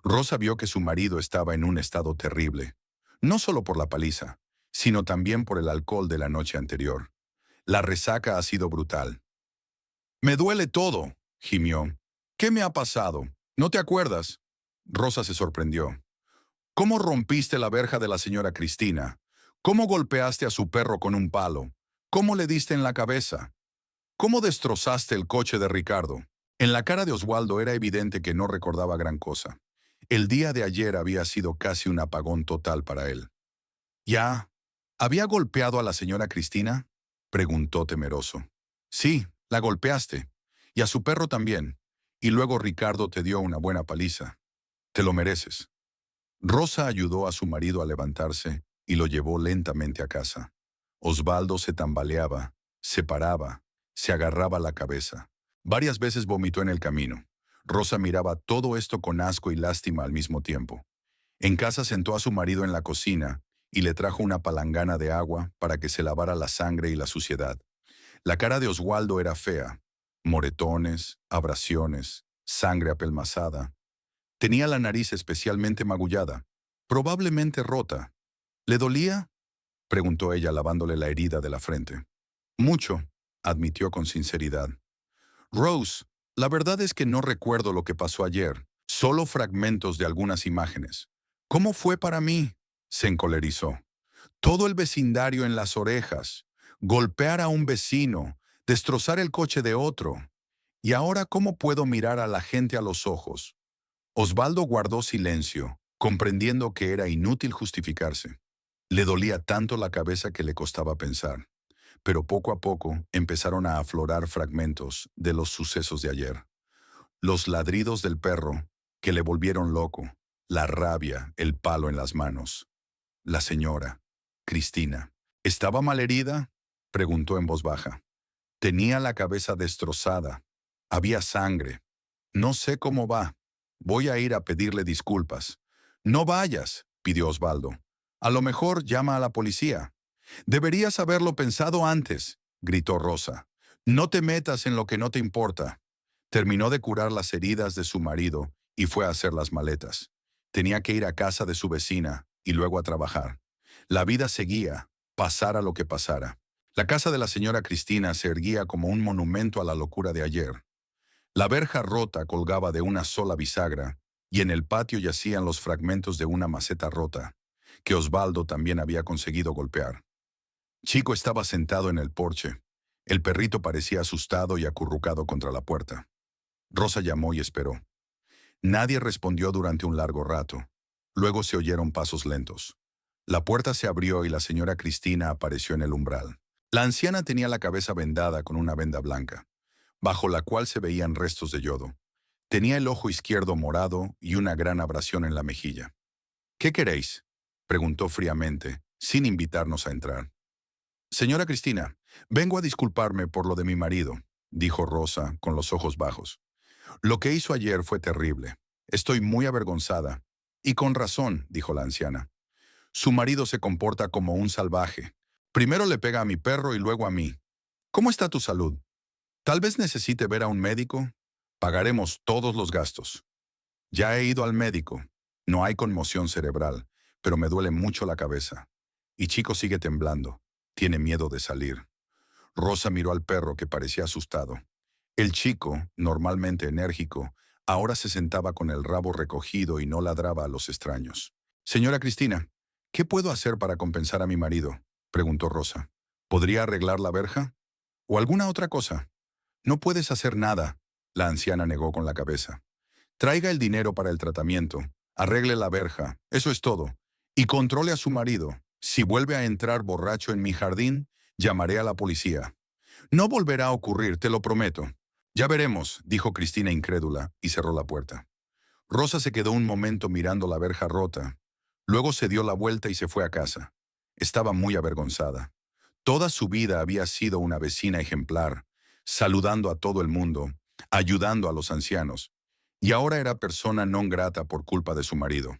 Rosa vio que su marido estaba en un estado terrible, no solo por la paliza, sino también por el alcohol de la noche anterior. La resaca ha sido brutal. «Me duele todo», gimió. «¿Qué me ha pasado? ¿No te acuerdas?». Rosa se sorprendió. «¿Cómo rompiste la verja de la señora Cristina? ¿Cómo golpeaste a su perro con un palo? ¿Cómo le diste en la cabeza? ¿Cómo destrozaste el coche de Ricardo?». En la cara de Osvaldo era evidente que no recordaba gran cosa. El día de ayer había sido casi un apagón total para él. «¿Ya? ¿Había golpeado a la señora Cristina?», preguntó temeroso. «Sí, la golpeaste. Y a su perro también. Y luego Ricardo te dio una buena paliza. Te lo mereces». Rosa ayudó a su marido a levantarse y lo llevó lentamente a casa. Osvaldo se tambaleaba, se paraba, se agarraba la cabeza. Varias veces vomitó en el camino. Rosa miraba todo esto con asco y lástima al mismo tiempo. En casa sentó a su marido en la cocina y le trajo una palangana de agua para que se lavara la sangre y la suciedad. La cara de Osvaldo era fea. Moretones, abrasiones, sangre apelmazada. Tenía la nariz especialmente magullada, probablemente rota. «¿Le dolía?», preguntó ella lavándole la herida de la frente. «Mucho», admitió con sinceridad. «Rose, la verdad es que no recuerdo lo que pasó ayer, solo fragmentos de algunas imágenes». «¿Cómo fue para mí?», se encolerizó. «Todo el vecindario en las orejas, golpear a un vecino, destrozar el coche de otro. Y ahora, ¿cómo puedo mirar a la gente a los ojos?». Osvaldo guardó silencio, comprendiendo que era inútil justificarse. Le dolía tanto la cabeza que le costaba pensar. pero poco a poco empezaron a aflorar fragmentos de los sucesos de ayer. Los ladridos del perro, que le volvieron loco, la rabia, el palo en las manos. La señora, Cristina. ¿Estaba malherida?, preguntó en voz baja. Tenía la cabeza destrozada. Había sangre. No sé cómo va. Voy a ir a pedirle disculpas. No vayas, pidió Osvaldo. A lo mejor llama a la policía. Deberías haberlo pensado antes, gritó Rosa. No te metas en lo que no te importa. Terminó de curar las heridas de su marido y fue a hacer las maletas. Tenía que ir a casa de su vecina y luego a trabajar. La vida seguía, pasara lo que pasara. La casa de la señora Cristina se erguía como un monumento a la locura de ayer. La verja rota colgaba de una sola bisagra y en el patio yacían los fragmentos de una maceta rota, que Osvaldo también había conseguido golpear. Chico estaba sentado en el porche. El perrito parecía asustado y acurrucado contra la puerta. Rosa llamó y esperó. Nadie respondió durante un largo rato. Luego se oyeron pasos lentos. La puerta se abrió y la señora Cristina apareció en el umbral. La anciana tenía la cabeza vendada con una venda blanca, bajo la cual se veían restos de yodo. Tenía el ojo izquierdo morado y una gran abrasión en la mejilla. «¿Qué queréis?», preguntó fríamente, sin invitarnos a entrar. «Señora Cristina, vengo a disculparme por lo de mi marido», dijo Rosa con los ojos bajos. «Lo que hizo ayer fue terrible. Estoy muy avergonzada». «Y con razón», dijo la anciana. «Su marido se comporta como un salvaje. Primero le pega a mi perro y luego a mí. ¿Cómo está tu salud? Tal vez necesite ver a un médico. Pagaremos todos los gastos». «Ya he ido al médico. No hay conmoción cerebral, pero me duele mucho la cabeza. Y Chico sigue temblando. Tiene miedo de salir». Rosa miró al perro, que parecía asustado. El chico, normalmente enérgico, ahora se sentaba con el rabo recogido y no ladraba a los extraños. «Señora Cristina, ¿qué puedo hacer para compensar a mi marido?», preguntó Rosa. «¿Podría arreglar la verja? ¿O alguna otra cosa?». «No puedes hacer nada», la anciana negó con la cabeza. «Traiga el dinero para el tratamiento, arregle la verja, eso es todo. Y controle a su marido. Si vuelve a entrar borracho en mi jardín, llamaré a la policía». «No volverá a ocurrir, te lo prometo». «Ya veremos», dijo Cristina incrédula, y cerró la puerta. Rosa se quedó un momento mirando la verja rota. Luego se dio la vuelta y se fue a casa. Estaba muy avergonzada. Toda su vida había sido una vecina ejemplar, saludando a todo el mundo, ayudando a los ancianos, y ahora era persona non grata por culpa de su marido.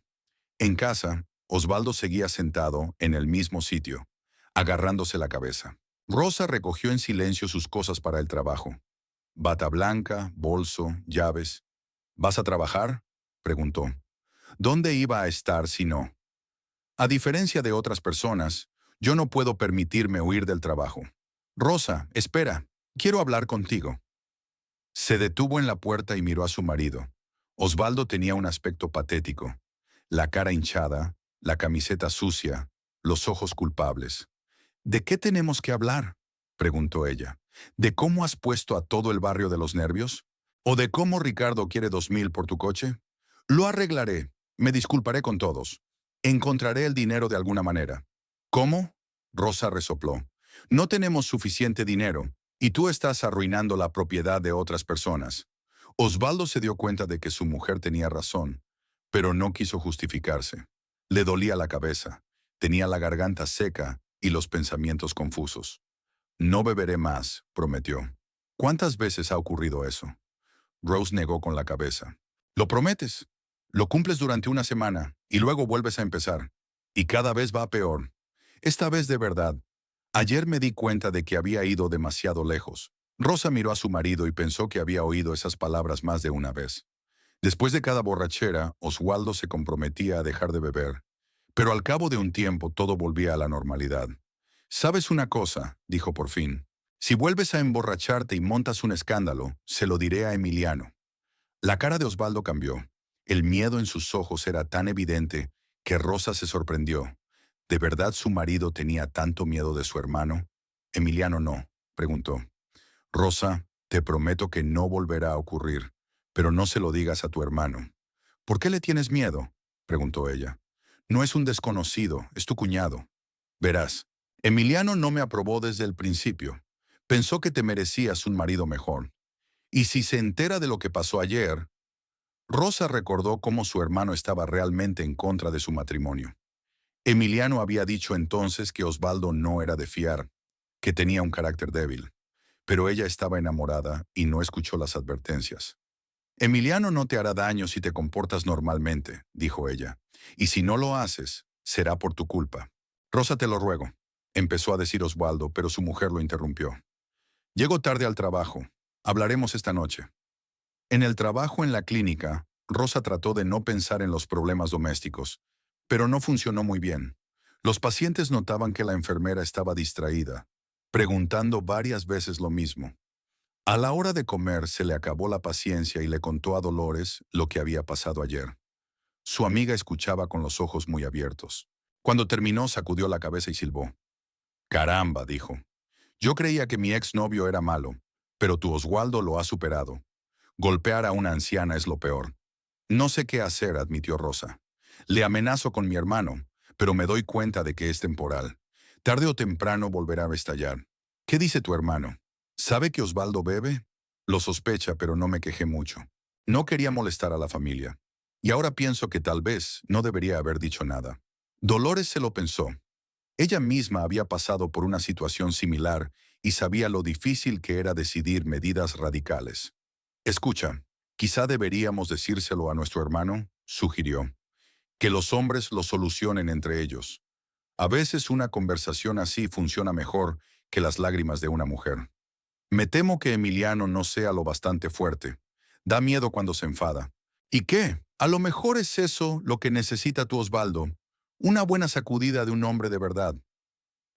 En casa, Osvaldo seguía sentado en el mismo sitio, agarrándose la cabeza. Rosa recogió en silencio sus cosas para el trabajo. Bata blanca, bolso, llaves. «¿Vas a trabajar?», preguntó. «¿Dónde iba a estar si no? A diferencia de otras personas, yo no puedo permitirme huir del trabajo». «Rosa, espera, quiero hablar contigo». Se detuvo en la puerta y miró a su marido. Osvaldo tenía un aspecto patético. La cara hinchada, la camiseta sucia, los ojos culpables. «¿De qué tenemos que hablar?», preguntó ella. «¿De cómo has puesto a todo el barrio de los nervios? ¿O de cómo Ricardo quiere 2,000 por tu coche? Lo arreglaré. Me disculparé con todos. Encontraré el dinero de alguna manera». «¿Cómo?», Rosa resopló. «No tenemos suficiente dinero, y tú estás arruinando la propiedad de otras personas». Osvaldo se dio cuenta de que su mujer tenía razón, pero no quiso justificarse. Le dolía la cabeza, tenía la garganta seca y los pensamientos confusos. «No beberé más», prometió. «¿Cuántas veces ha ocurrido eso?». Rose negó con la cabeza. «Lo prometes. Lo cumples durante una semana y luego vuelves a empezar. Y cada vez va peor. Esta vez de verdad. Ayer me di cuenta de que había ido demasiado lejos». Rosa miró a su marido y pensó que había oído esas palabras más de una vez. Después de cada borrachera, Osvaldo se comprometía a dejar de beber. Pero al cabo de un tiempo todo volvía a la normalidad. «¿Sabes una cosa?», dijo por fin. «Si vuelves a emborracharte y montas un escándalo, se lo diré a Emiliano». La cara de Osvaldo cambió. El miedo en sus ojos era tan evidente que Rosa se sorprendió. ¿De verdad su marido tenía tanto miedo de su hermano? «Emiliano no», preguntó. «Rosa, te prometo que no volverá a ocurrir, pero no se lo digas a tu hermano». «¿Por qué le tienes miedo?», preguntó ella. «No es un desconocido, es tu cuñado. Verás, Emiliano no me aprobó desde el principio. Pensó que te merecías un marido mejor. Y si se entera de lo que pasó ayer, Rosa recordó cómo su hermano estaba realmente en contra de su matrimonio. Emiliano había dicho entonces que Osvaldo no era de fiar, que tenía un carácter débil, pero ella estaba enamorada y no escuchó las advertencias. Emiliano no te hará daño si te comportas normalmente, dijo ella, y si no lo haces, será por tu culpa. Rosa, te lo ruego, empezó a decir Osvaldo, pero su mujer lo interrumpió. Llego tarde al trabajo. Hablaremos esta noche. En el trabajo en la clínica, Rosa trató de no pensar en los problemas domésticos, pero no funcionó muy bien. Los pacientes notaban que la enfermera estaba distraída, preguntando varias veces lo mismo. A la hora de comer se le acabó la paciencia y le contó a Dolores lo que había pasado ayer. Su amiga escuchaba con los ojos muy abiertos. Cuando terminó, sacudió la cabeza y silbó. Caramba, dijo. Yo creía que mi exnovio era malo, pero tu Oswaldo lo ha superado. Golpear a una anciana es lo peor. No sé qué hacer, admitió Rosa. Le amenazo con mi hermano, pero me doy cuenta de que es temporal. Tarde o temprano volverá a estallar. ¿Qué dice tu hermano? ¿Sabe que Osvaldo bebe? Lo sospecha, pero no me quejé mucho. No quería molestar a la familia. Y ahora pienso que tal vez no debería haber dicho nada. Dolores se lo pensó. Ella misma había pasado por una situación similar y sabía lo difícil que era decidir medidas radicales. Escucha, quizá deberíamos decírselo a nuestro hermano, sugirió. Que los hombres lo solucionen entre ellos. A veces una conversación así funciona mejor que las lágrimas de una mujer. Me temo que Emiliano no sea lo bastante fuerte. Da miedo cuando se enfada. ¿Y qué? A lo mejor es eso lo que necesita tu Osvaldo. Una buena sacudida de un hombre de verdad.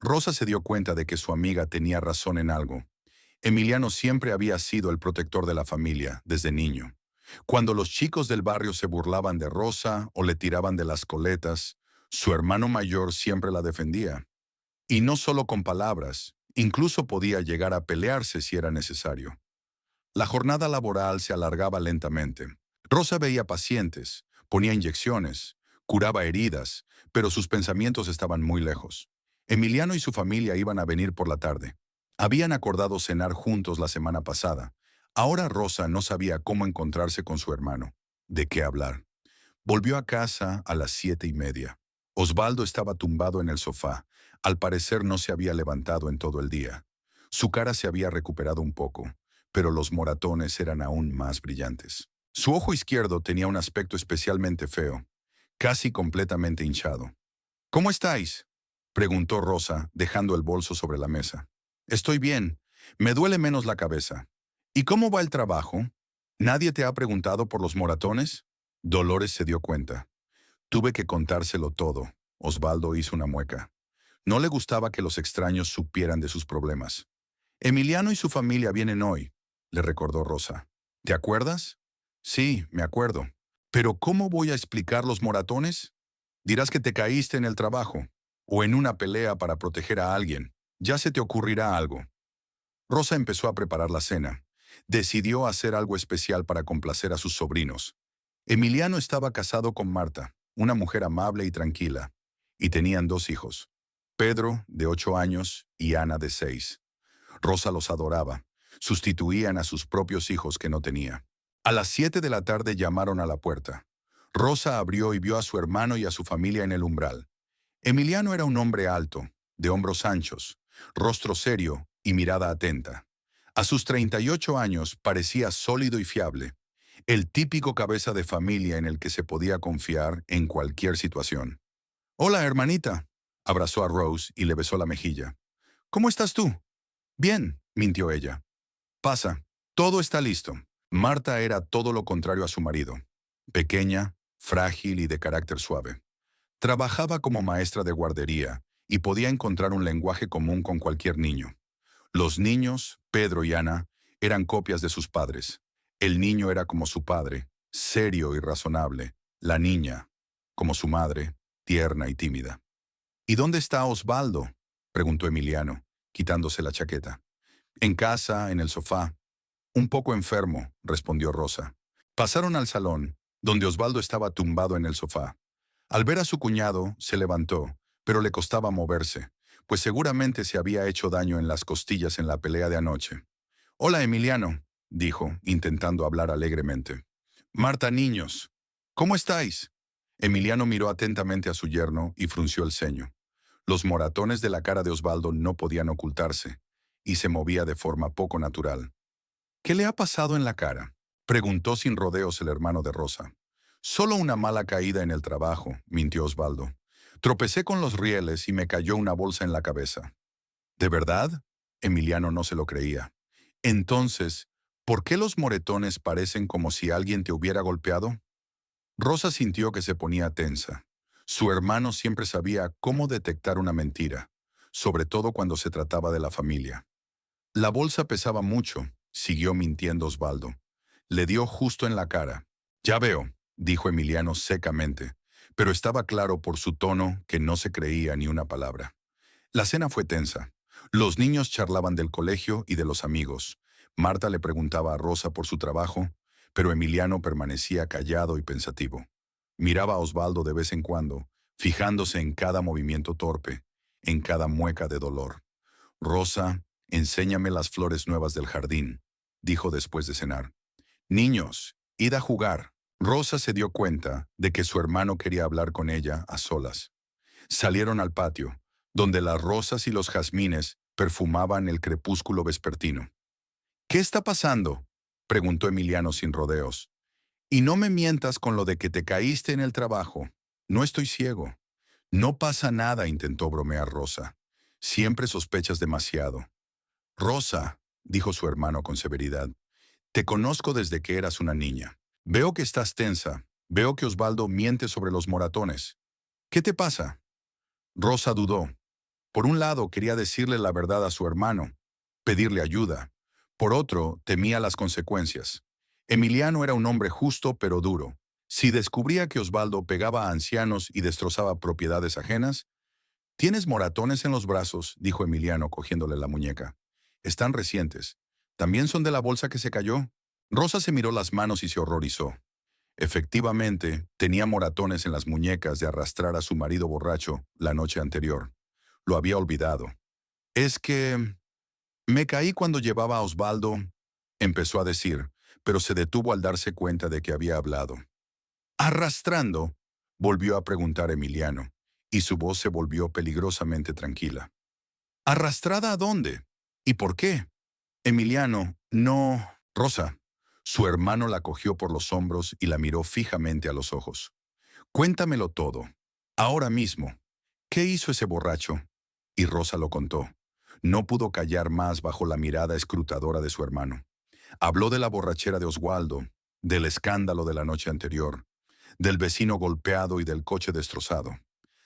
Rosa se dio cuenta de que su amiga tenía razón en algo. Emiliano siempre había sido el protector de la familia, desde niño. Cuando los chicos del barrio se burlaban de Rosa o le tiraban de las coletas, su hermano mayor siempre la defendía. Y no solo con palabras, incluso podía llegar a pelearse si era necesario. La jornada laboral se alargaba lentamente. Rosa veía pacientes, ponía inyecciones, curaba heridas, pero sus pensamientos estaban muy lejos. Emiliano y su familia iban a venir por la tarde. Habían acordado cenar juntos la semana pasada. Ahora Rosa no sabía cómo encontrarse con su hermano. ¿De qué hablar? Volvió a casa a las 7:30. Osvaldo estaba tumbado en el sofá. Al parecer no se había levantado en todo el día. Su cara se había recuperado un poco, pero los moratones eran aún más brillantes. Su ojo izquierdo tenía un aspecto especialmente feo, casi completamente hinchado. ¿Cómo estáis?, preguntó Rosa, dejando el bolso sobre la mesa. Estoy bien. Me duele menos la cabeza. ¿Y cómo va el trabajo? ¿Nadie te ha preguntado por los moratones? Dolores se dio cuenta. Tuve que contárselo todo. Osvaldo hizo una mueca. No le gustaba que los extraños supieran de sus problemas. Emiliano y su familia vienen hoy, le recordó Rosa. ¿Te acuerdas? Sí, me acuerdo. Pero ¿cómo voy a explicar los moratones? Dirás que te caíste en el trabajo o en una pelea para proteger a alguien. Ya se te ocurrirá algo. Rosa empezó a preparar la cena. Decidió hacer algo especial para complacer a sus sobrinos. Emiliano estaba casado con Marta, una mujer amable y tranquila, y tenían 2 hijos, Pedro, de 8 años, y Ana, de 6. Rosa los adoraba. Sustituían a sus propios hijos que no tenía. A las 7 de la tarde llamaron a la puerta. Rosa abrió y vio a su hermano y a su familia en el umbral. Emiliano era un hombre alto, de hombros anchos, rostro serio y mirada atenta. A sus 38 años parecía sólido y fiable, el típico cabeza de familia en el que se podía confiar en cualquier situación. «Hola, hermanita», abrazó a Rose y le besó la mejilla. «¿Cómo estás tú?» «Bien», mintió ella. «Pasa, todo está listo». Marta era todo lo contrario a su marido. Pequeña, frágil y de carácter suave. Trabajaba como maestra de guardería y podía encontrar un lenguaje común con cualquier niño. Los niños, Pedro y Ana, eran copias de sus padres. El niño era como su padre, serio y razonable. La niña, como su madre, tierna y tímida. «¿Y dónde está Osvaldo?», preguntó Emiliano, quitándose la chaqueta. «En casa, en el sofá». «Un poco enfermo», respondió Rosa. Pasaron al salón, donde Osvaldo estaba tumbado en el sofá. Al ver a su cuñado, se levantó, pero le costaba moverse. pues seguramente se había hecho daño en las costillas en la pelea de anoche. «Hola, Emiliano», dijo, intentando hablar alegremente. «Marta, niños, ¿cómo estáis?» Emiliano miró atentamente a su yerno y frunció el ceño. Los moratones de la cara de Osvaldo no podían ocultarse, y se movía de forma poco natural. «¿Qué le ha pasado en la cara?», preguntó sin rodeos el hermano de Rosa. «Solo una mala caída en el trabajo», mintió Osvaldo. «Tropecé con los rieles y me cayó una bolsa en la cabeza». «¿De verdad?», Emiliano no se lo creía. «Entonces, ¿por qué los moretones parecen como si alguien te hubiera golpeado?». Rosa sintió que se ponía tensa. Su hermano siempre sabía cómo detectar una mentira, sobre todo cuando se trataba de la familia. «La bolsa pesaba mucho», siguió mintiendo Osvaldo. «Le dio justo en la cara». «Ya veo», dijo Emiliano secamente, pero estaba claro por su tono que no se creía ni una palabra. La cena fue tensa. Los niños charlaban del colegio y de los amigos. Marta le preguntaba a Rosa por su trabajo, pero Emiliano permanecía callado y pensativo. Miraba a Osvaldo de vez en cuando, fijándose en cada movimiento torpe, en cada mueca de dolor. «Rosa, enséñame las flores nuevas del jardín», dijo después de cenar. «Niños, id a jugar». Rosa se dio cuenta de que su hermano quería hablar con ella a solas. Salieron al patio, donde las rosas y los jazmines perfumaban el crepúsculo vespertino. «¿Qué está pasando?», preguntó Emiliano sin rodeos. «Y no me mientas con lo de que te caíste en el trabajo. No estoy ciego». «No pasa nada», intentó bromear Rosa. «Siempre sospechas demasiado». «Rosa», dijo su hermano con severidad, «te conozco desde que eras una niña. Veo que estás tensa. Veo que Osvaldo miente sobre los moratones. ¿Qué te pasa?». Rosa dudó. Por un lado, quería decirle la verdad a su hermano, pedirle ayuda. Por otro, temía las consecuencias. Emiliano era un hombre justo pero duro. Si descubría que Osvaldo pegaba a ancianos y destrozaba propiedades ajenas... «¿Tienes moratones en los brazos?», dijo Emiliano cogiéndole la muñeca. «Están recientes. ¿También son de la bolsa que se cayó?». Rosa se miró las manos y se horrorizó. Efectivamente, tenía moratones en las muñecas de arrastrar a su marido borracho la noche anterior. Lo había olvidado. «Es que... me caí cuando llevaba a Osvaldo», empezó a decir, pero se detuvo al darse cuenta de que había hablado. «¿Arrastrando?», volvió a preguntar Emiliano, y su voz se volvió peligrosamente tranquila. «¿Arrastrada a dónde? ¿Y por qué?». Emiliano, no... Rosa. Su hermano la cogió por los hombros y la miró fijamente a los ojos. «Cuéntamelo todo. Ahora mismo. ¿Qué hizo ese borracho?». Y Rosa lo contó. No pudo callar más bajo la mirada escrutadora de su hermano. Habló de la borrachera de Osvaldo, del escándalo de la noche anterior, del vecino golpeado y del coche destrozado.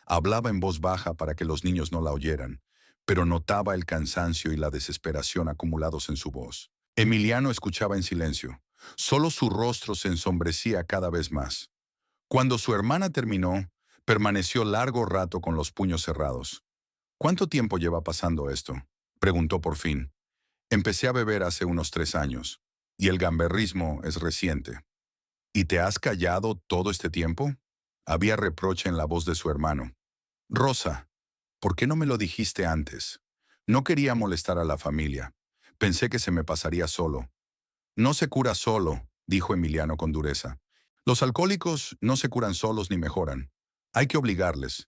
Hablaba en voz baja para que los niños no la oyeran, pero notaba el cansancio y la desesperación acumulados en su voz. Emiliano escuchaba en silencio. Solo su rostro se ensombrecía cada vez más. Cuando su hermana terminó, permaneció largo rato con los puños cerrados. «¿Cuánto tiempo lleva pasando esto?», preguntó por fin. «Empecé a beber hace unos 3 años, y el gamberrismo es reciente». «¿Y te has callado todo este tiempo?». Había reproche en la voz de su hermano. «Rosa, ¿por qué no me lo dijiste antes?». «No quería molestar a la familia. Pensé que se me pasaría solo». «No se cura solo», dijo Emiliano con dureza. «Los alcohólicos no se curan solos ni mejoran. Hay que obligarles».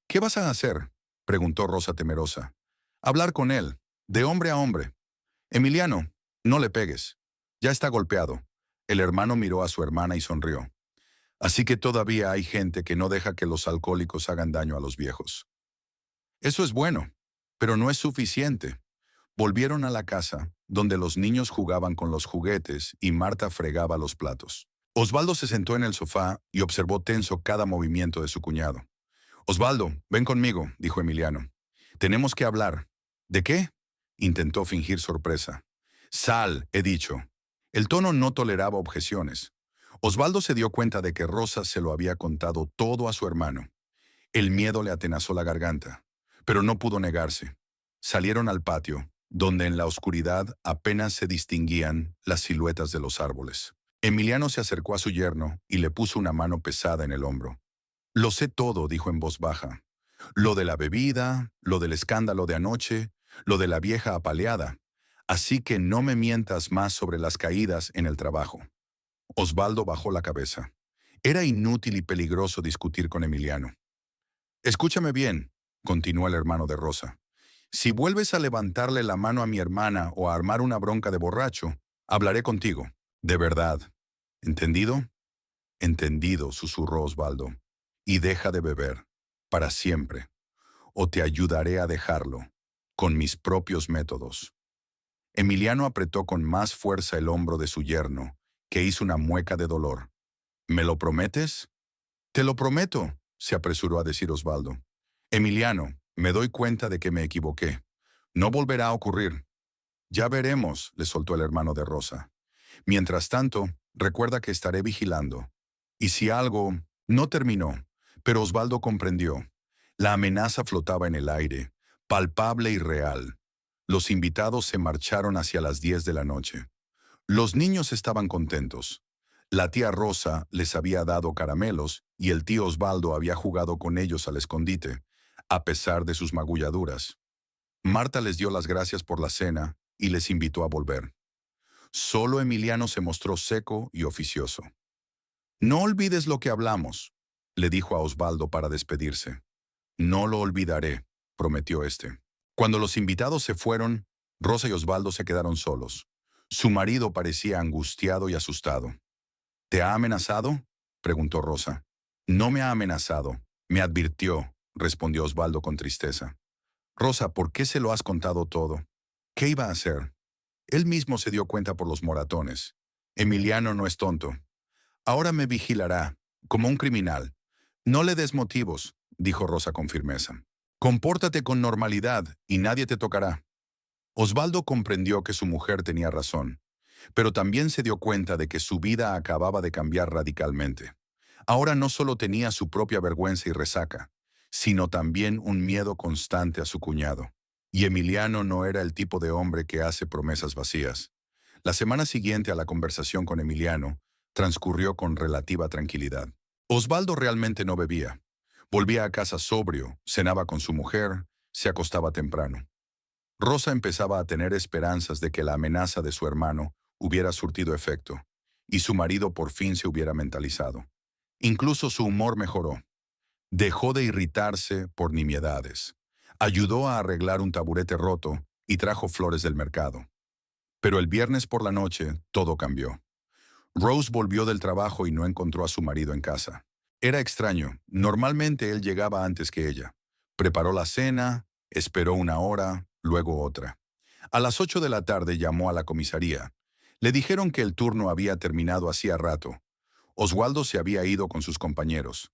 «¿Qué vas a hacer?», preguntó Rosa temerosa. «Hablar con él, de hombre a hombre». «Emiliano, no le pegues. Ya está golpeado». El hermano miró a su hermana y sonrió. «Así que todavía hay gente que no deja que los alcohólicos hagan daño a los viejos». «Eso es bueno, pero no es suficiente». Volvieron a la casa, donde los niños jugaban con los juguetes y Marta fregaba los platos. Osvaldo se sentó en el sofá y observó tenso cada movimiento de su cuñado. «Osvaldo, ven conmigo», dijo Emiliano. «Tenemos que hablar». «¿De qué?», intentó fingir sorpresa. «Sal, he dicho». El tono no toleraba objeciones. Osvaldo se dio cuenta de que Rosa se lo había contado todo a su hermano. El miedo le atenazó la garganta, pero no pudo negarse. Salieron al patio, donde en la oscuridad apenas se distinguían las siluetas de los árboles. Emiliano se acercó a su yerno y le puso una mano pesada en el hombro. «Lo sé todo», dijo en voz baja. Lo de la bebida, lo del escándalo de anoche, lo de la vieja apaleada. Así que no me mientas más sobre las caídas en el trabajo. Osvaldo bajó la cabeza. Era inútil y peligroso discutir con Emiliano. Escúchame bien, continuó el hermano de Rosa. Si vuelves a levantarle la mano a mi hermana o a armar una bronca de borracho, hablaré contigo. De verdad. ¿Entendido? Entendido, susurró Osvaldo. Y deja de beber. Para siempre. O te ayudaré a dejarlo. Con mis propios métodos. Emiliano apretó con más fuerza el hombro de su yerno, que hizo una mueca de dolor. ¿Me lo prometes? Te lo prometo, se apresuró a decir Osvaldo. Emiliano, me doy cuenta de que me equivoqué. No volverá a ocurrir. Ya veremos, le soltó el hermano de Rosa. Mientras tanto, recuerda que estaré vigilando. Y si algo... No terminó, pero Osvaldo comprendió. La amenaza flotaba en el aire, palpable y real. Los invitados se marcharon hacia las 10 de la noche. Los niños estaban contentos. La tía Rosa les había dado caramelos y el tío Osvaldo había jugado con ellos al escondite, a pesar de sus magulladuras. Marta les dio las gracias por la cena y les invitó a volver. Solo Emiliano se mostró seco y oficioso. No olvides lo que hablamos, le dijo a Osvaldo para despedirse. No lo olvidaré, prometió este. Cuando los invitados se fueron, Rosa y Osvaldo se quedaron solos. Su marido parecía angustiado y asustado. ¿Te ha amenazado?, preguntó Rosa. No me ha amenazado, me advirtió, respondió Osvaldo con tristeza. Rosa, ¿por qué se lo has contado todo? ¿Qué iba a hacer? Él mismo se dio cuenta por los moratones. Emiliano no es tonto. Ahora me vigilará, como un criminal. No le des motivos, dijo Rosa con firmeza. Compórtate con normalidad y nadie te tocará. Osvaldo comprendió que su mujer tenía razón, pero también se dio cuenta de que su vida acababa de cambiar radicalmente. Ahora no solo tenía su propia vergüenza y resaca, sino también un miedo constante a su cuñado. Y Emiliano no era el tipo de hombre que hace promesas vacías. La semana siguiente a la conversación con Emiliano, transcurrió con relativa tranquilidad. Osvaldo realmente no bebía. Volvía a casa sobrio, cenaba con su mujer, se acostaba temprano. Rosa empezaba a tener esperanzas de que la amenaza de su hermano hubiera surtido efecto, y su marido por fin se hubiera mentalizado. Incluso su humor mejoró. Dejó de irritarse por nimiedades. Ayudó a arreglar un taburete roto y trajo flores del mercado. Pero el viernes por la noche, todo cambió. Rose volvió del trabajo y no encontró a su marido en casa. Era extraño, normalmente él llegaba antes que ella. Preparó la cena, esperó una hora, luego otra. A las 8 de la tarde llamó a la comisaría. Le dijeron que el turno había terminado hacía rato. Osvaldo se había ido con sus compañeros.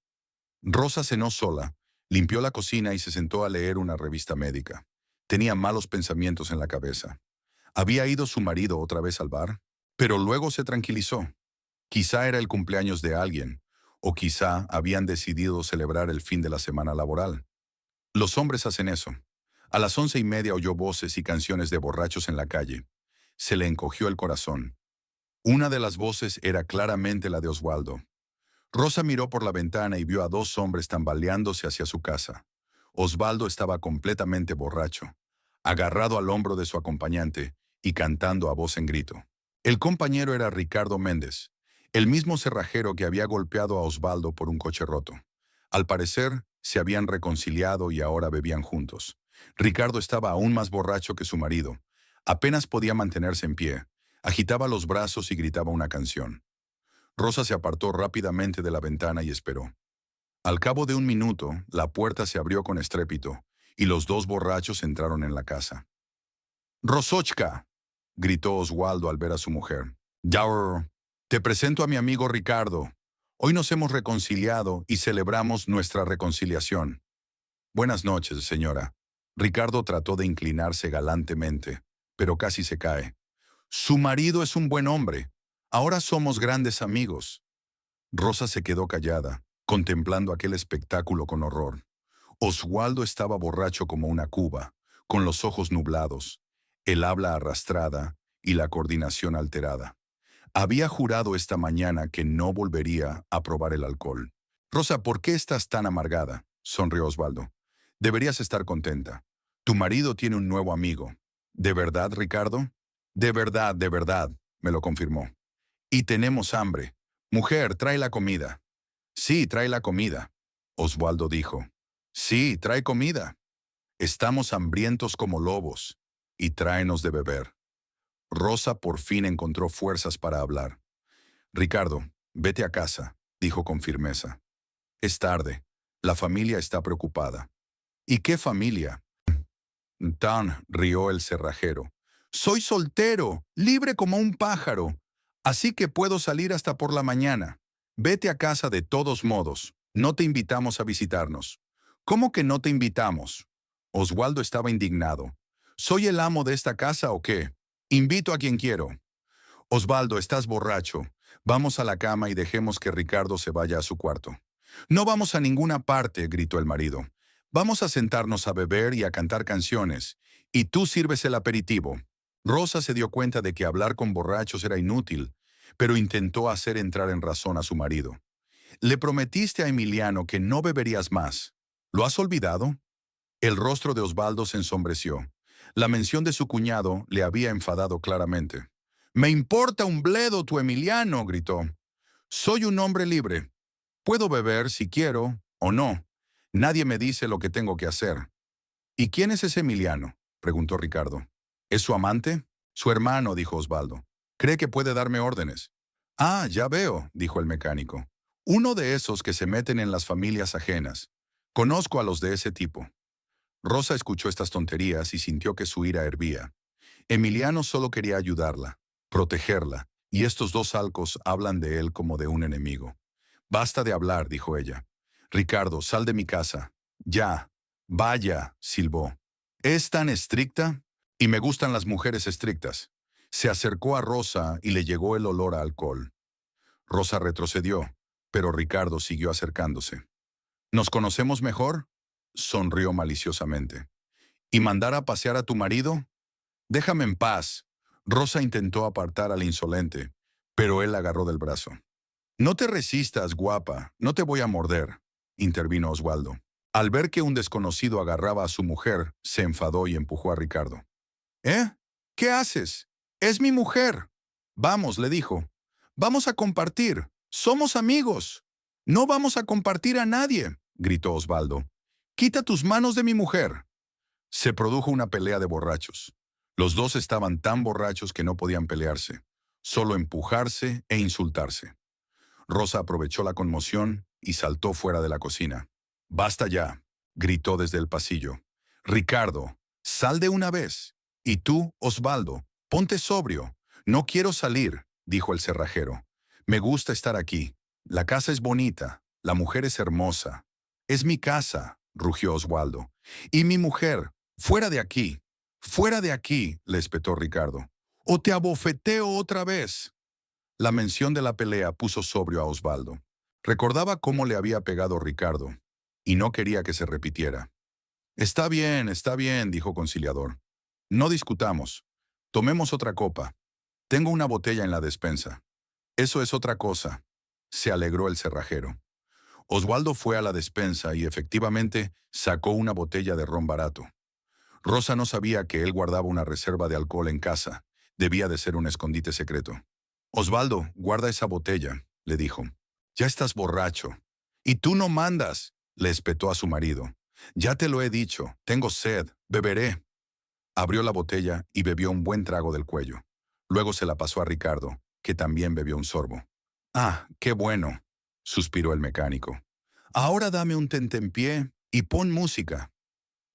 Rosa cenó sola, limpió la cocina y se sentó a leer una revista médica. Tenía malos pensamientos en la cabeza. ¿Había ido su marido otra vez al bar? Pero luego se tranquilizó. Quizá era el cumpleaños de alguien, o quizá habían decidido celebrar el fin de la semana laboral. Los hombres hacen eso. A las 11:30 oyó voces y canciones de borrachos en la calle. Se le encogió el corazón. Una de las voces era claramente la de Osvaldo. Rosa miró por la ventana y vio a dos hombres tambaleándose hacia su casa. Osvaldo estaba completamente borracho, agarrado al hombro de su acompañante y cantando a voz en grito. El compañero era Ricardo Méndez, el mismo cerrajero que había golpeado a Osvaldo por un coche roto. Al parecer, se habían reconciliado y ahora bebían juntos. Ricardo estaba aún más borracho que su marido. Apenas podía mantenerse en pie. Agitaba los brazos y gritaba una canción. Rosa se apartó rápidamente de la ventana y esperó. Al cabo de un minuto, la puerta se abrió con estrépito y los dos borrachos entraron en la casa. «¡Rosochka!», gritó Osvaldo al ver a su mujer. «Yaur, te presento a mi amigo Ricardo. Hoy nos hemos reconciliado y celebramos nuestra reconciliación». «Buenas noches, señora». Ricardo trató de inclinarse galantemente, pero casi se cae. «Su marido es un buen hombre. Ahora somos grandes amigos». Rosa se quedó callada, contemplando aquel espectáculo con horror. Osvaldo estaba borracho como una cuba, con los ojos nublados, el habla arrastrada y la coordinación alterada. Había jurado esta mañana que no volvería a probar el alcohol. «Rosa, ¿por qué estás tan amargada?», sonrió Osvaldo. Deberías estar contenta. Tu marido tiene un nuevo amigo. ¿De verdad, Ricardo? De verdad, me lo confirmó. Y tenemos hambre. Mujer, trae la comida. Sí, trae la comida. Osvaldo dijo. Sí, trae comida. Estamos hambrientos como lobos. Y tráenos de beber. Rosa por fin encontró fuerzas para hablar. Ricardo, vete a casa, dijo con firmeza. Es tarde. La familia está preocupada. ¿Y qué familia? Tan, rió el cerrajero. Soy soltero, libre como un pájaro, así que puedo salir hasta por la mañana. Vete a casa de todos modos. No te invitamos a visitarnos. ¿Cómo que no te invitamos? Osvaldo estaba indignado. ¿Soy el amo de esta casa o qué? Invito a quien quiero. Osvaldo, estás borracho. Vamos a la cama y dejemos que Ricardo se vaya a su cuarto. No vamos a ninguna parte, gritó el marido. Vamos a sentarnos a beber y a cantar canciones, y tú sirves el aperitivo. Rosa se dio cuenta de que hablar con borrachos era inútil, pero intentó hacer entrar en razón a su marido. Le prometiste a Emiliano que no beberías más. ¿Lo has olvidado? El rostro de Osvaldo se ensombreció. La mención de su cuñado le había enfadado claramente. «Me importa un bledo tu Emiliano», gritó. «Soy un hombre libre. Puedo beber si quiero o no. Nadie me dice lo que tengo que hacer». «¿Y quién es ese Emiliano?», preguntó Ricardo. «¿Es su amante?». «Su hermano», dijo Osvaldo. «Cree que puede darme órdenes». «Ah, ya veo», dijo el mecánico. «Uno de esos que se meten en las familias ajenas. Conozco a los de ese tipo». Rosa escuchó estas tonterías y sintió que su ira hervía. Emiliano solo quería ayudarla, protegerla, y estos dos alcos hablan de él como de un enemigo. «Basta de hablar», dijo ella. «Ricardo, sal de mi casa». «Ya». «Vaya», silbó. «¿Es tan estricta?» «Y me gustan las mujeres estrictas». Se acercó a Rosa y le llegó el olor a alcohol. Rosa retrocedió, pero Ricardo siguió acercándose. «¿Nos conocemos mejor?», sonrió maliciosamente. «¿Y mandar a pasear a tu marido?». «Déjame en paz». Rosa intentó apartar al insolente, pero él la agarró del brazo. «No te resistas, guapa, no te voy a morder», intervino Osvaldo. Al ver que un desconocido agarraba a su mujer, se enfadó y empujó a Ricardo. «¿Eh? ¿Qué haces? Es mi mujer». «Vamos», le dijo. «Vamos a compartir. Somos amigos». «No vamos a compartir a nadie», gritó Osvaldo. «Quita tus manos de mi mujer». Se produjo una pelea de borrachos. Los dos estaban tan borrachos que no podían pelearse, solo empujarse e insultarse. Rosa aprovechó la conmoción y saltó fuera de la cocina. «Basta ya», gritó desde el pasillo. «Ricardo, sal de una vez. Y tú, Osvaldo, ponte sobrio». «No quiero salir», dijo el cerrajero. «Me gusta estar aquí. La casa es bonita, la mujer es hermosa». «Es mi casa», rugió Osvaldo. «Y mi mujer. Fuera de aquí». «Fuera de aquí», le espetó Ricardo. «O te abofeteo otra vez». La mención de la pelea puso sobrio a Osvaldo. Recordaba cómo le había pegado Ricardo, y no quería que se repitiera. Está bien, dijo conciliador. «No discutamos. Tomemos otra copa. Tengo una botella en la despensa». «Eso es otra cosa», se alegró el cerrajero. Osvaldo fue a la despensa y efectivamente sacó una botella de ron barato. Rosa no sabía que él guardaba una reserva de alcohol en casa. Debía de ser un escondite secreto. «Osvaldo, guarda esa botella», le dijo. «Ya estás borracho». «Y tú no mandas», le espetó a su marido. «Ya te lo he dicho, tengo sed, beberé». Abrió la botella y bebió un buen trago del cuello. Luego se la pasó a Ricardo, que también bebió un sorbo. «Ah, qué bueno», suspiró el mecánico. «Ahora dame un tentempié y pon música».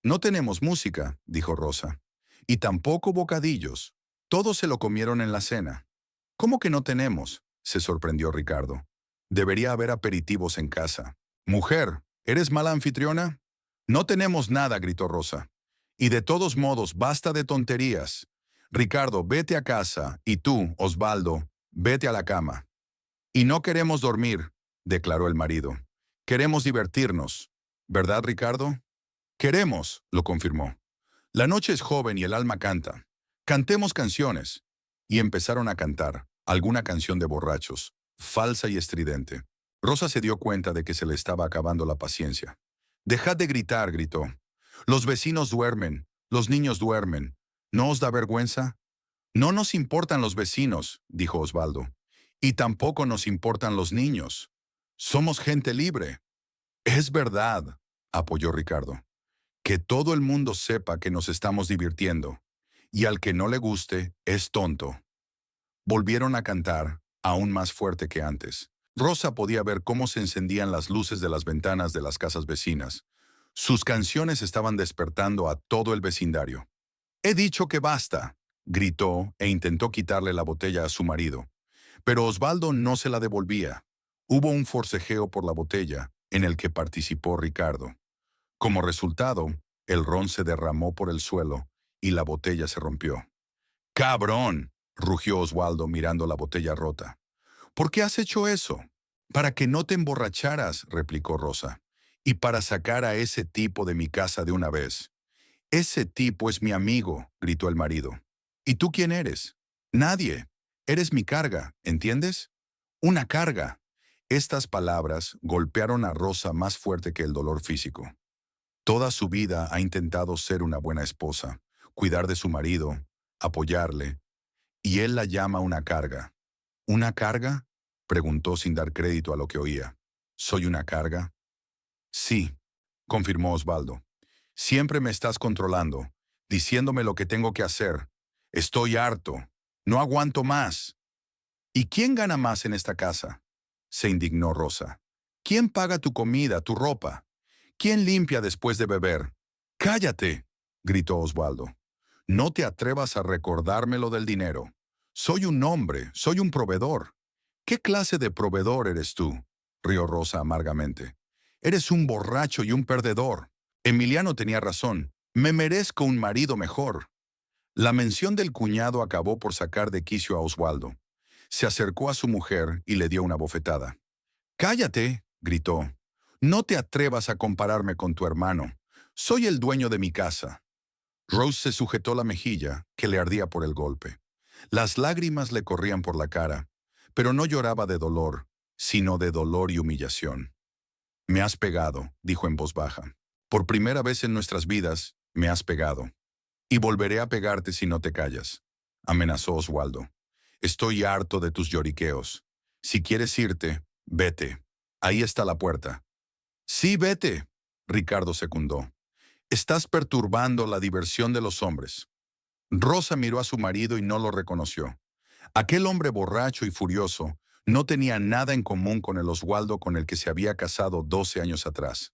«No tenemos música», dijo Rosa. «Y tampoco bocadillos. Todos se lo comieron en la cena». «¿Cómo que no tenemos?», se sorprendió Ricardo. «Debería haber aperitivos en casa». «Mujer, ¿eres mala anfitriona?». «No tenemos nada», gritó Rosa. «Y de todos modos, basta de tonterías. Ricardo, vete a casa, y tú, Osvaldo, vete a la cama». «Y no queremos dormir», declaró el marido. «Queremos divertirnos. ¿Verdad, Ricardo?». «Queremos», lo confirmó. «La noche es joven y el alma canta. Cantemos canciones». Y empezaron a cantar, alguna canción de borrachos, falsa y estridente. Rosa se dio cuenta de que se le estaba acabando la paciencia. «Dejad de gritar», gritó. Los vecinos duermen, los niños duermen. ¿No os da vergüenza? No nos importan los vecinos, dijo Osvaldo. Y tampoco nos importan los niños. Somos gente libre. Es verdad, apoyó Ricardo. Que todo el mundo sepa que nos estamos divirtiendo. Y al que no le guste, es tonto. Volvieron a cantar, aún más fuerte que antes. Rosa podía ver cómo se encendían las luces de las ventanas de las casas vecinas. Sus canciones estaban despertando a todo el vecindario. «He dicho que basta», gritó e intentó quitarle la botella a su marido. Pero Osvaldo no se la devolvía. Hubo un forcejeo por la botella, en el que participó Ricardo. Como resultado, el ron se derramó por el suelo y la botella se rompió. «¡Cabrón!», rugió Osvaldo mirando la botella rota. «¿Por qué has hecho eso?» «Para que no te emborracharas», replicó Rosa. «Y para sacar a ese tipo de mi casa de una vez». «Ese tipo es mi amigo», gritó el marido. «¿Y tú quién eres?» «Nadie. Eres mi carga, ¿entiendes? Una carga». Estas palabras golpearon a Rosa más fuerte que el dolor físico. Toda su vida ha intentado ser una buena esposa, cuidar de su marido, apoyarle, y él la llama una carga. ¿Una carga?, preguntó sin dar crédito a lo que oía. ¿Soy una carga? Sí, confirmó Osvaldo. Siempre me estás controlando, diciéndome lo que tengo que hacer. Estoy harto. No aguanto más. ¿Y quién gana más en esta casa?, se indignó Rosa. ¿Quién paga tu comida, tu ropa? ¿Quién limpia después de beber? «¡Cállate!», gritó Osvaldo. «No te atrevas a recordarme lo del dinero. Soy un hombre, soy un proveedor». «¿Qué clase de proveedor eres tú?», rió Rosa amargamente. «Eres un borracho y un perdedor». Emiliano tenía razón. Me merezco un marido mejor. La mención del cuñado acabó por sacar de quicio a Osvaldo. Se acercó a su mujer y le dio una bofetada. «¡Cállate!», gritó. «No te atrevas a compararme con tu hermano. Soy el dueño de mi casa». Rose se sujetó la mejilla, que le ardía por el golpe. Las lágrimas le corrían por la cara, pero no lloraba de dolor, sino de dolor y humillación. «Me has pegado», dijo en voz baja. «Por primera vez en nuestras vidas, me has pegado. Y volveré a pegarte si no te callas», amenazó Osvaldo. «Estoy harto de tus lloriqueos. Si quieres irte, vete. Ahí está la puerta». «Sí, vete», Ricardo secundó. «Estás perturbando la diversión de los hombres». Rosa miró a su marido y no lo reconoció. Aquel hombre borracho y furioso no tenía nada en común con el Osvaldo con el que se había casado 12 años atrás.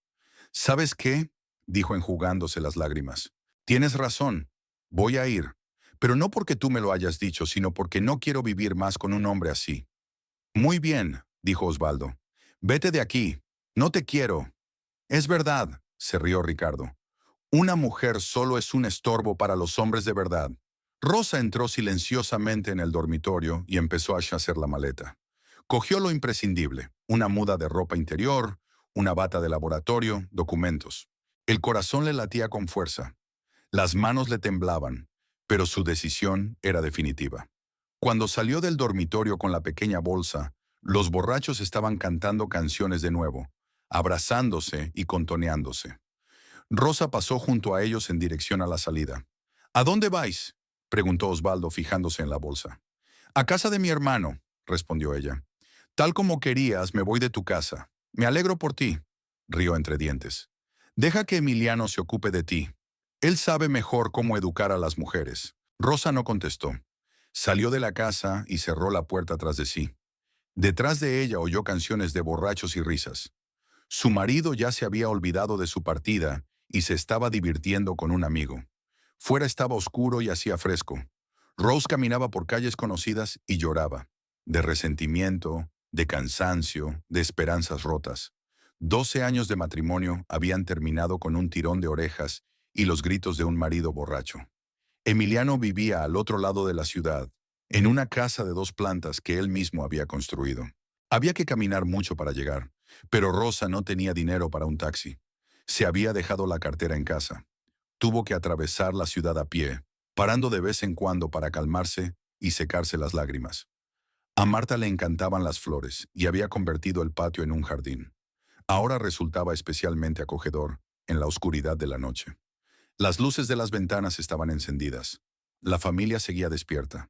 «¿Sabes qué?», dijo enjugándose las lágrimas. «Tienes razón. Voy a ir. Pero no porque tú me lo hayas dicho, sino porque no quiero vivir más con un hombre así». «Muy bien», dijo Osvaldo. «Vete de aquí. No te quiero». «Es verdad», se rió Ricardo. «Una mujer solo es un estorbo para los hombres de verdad». Rosa entró silenciosamente en el dormitorio y empezó a hacer la maleta. Cogió lo imprescindible: una muda de ropa interior, una bata de laboratorio, documentos. El corazón le latía con fuerza. Las manos le temblaban, pero su decisión era definitiva. Cuando salió del dormitorio con la pequeña bolsa, los borrachos estaban cantando canciones de nuevo, abrazándose y contoneándose. Rosa pasó junto a ellos en dirección a la salida. «¿A dónde vais?», preguntó Osvaldo fijándose en la bolsa. «A casa de mi hermano», respondió ella. «Tal como querías, me voy de tu casa. Me alegro por ti», rió entre dientes. «Deja que Emiliano se ocupe de ti. Él sabe mejor cómo educar a las mujeres». Rosa no contestó. Salió de la casa y cerró la puerta tras de sí. Detrás de ella oyó canciones de borrachos y risas. Su marido ya se había olvidado de su partida y se estaba divirtiendo con un amigo. Fuera estaba oscuro y hacía fresco. Rose caminaba por calles conocidas y lloraba, de resentimiento, de cansancio, de esperanzas rotas. 12 años de matrimonio habían terminado con un tirón de orejas y los gritos de un marido borracho. Emiliano vivía al otro lado de la ciudad, en una casa de 2 plantas que él mismo había construido. Había que caminar mucho para llegar, pero Rosa no tenía dinero para un taxi. Se había dejado la cartera en casa. Tuvo que atravesar la ciudad a pie, parando de vez en cuando para calmarse y secarse las lágrimas. A Marta le encantaban las flores y había convertido el patio en un jardín. Ahora resultaba especialmente acogedor en la oscuridad de la noche. Las luces de las ventanas estaban encendidas. La familia seguía despierta.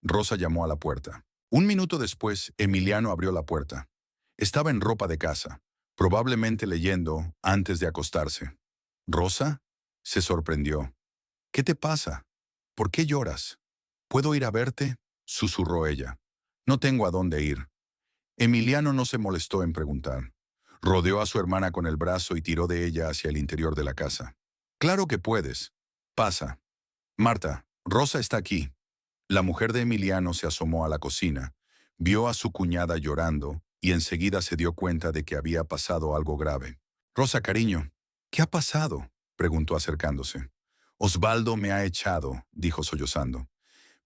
Rosa llamó a la puerta. Un minuto después, Emiliano abrió la puerta. Estaba en ropa de casa, probablemente leyendo antes de acostarse. ¿Rosa? Se sorprendió. ¿Qué te pasa? ¿Por qué lloras? ¿Puedo ir a verte? Susurró ella. No tengo a dónde ir. Emiliano no se molestó en preguntar. Rodeó a su hermana con el brazo y tiró de ella hacia el interior de la casa. Claro que puedes. Pasa. Marta, Rosa está aquí. La mujer de Emiliano se asomó a la cocina, vio a su cuñada llorando y enseguida se dio cuenta de que había pasado algo grave. Rosa, cariño, ¿qué ha pasado? Preguntó acercándose. Osvaldo me ha echado, dijo sollozando.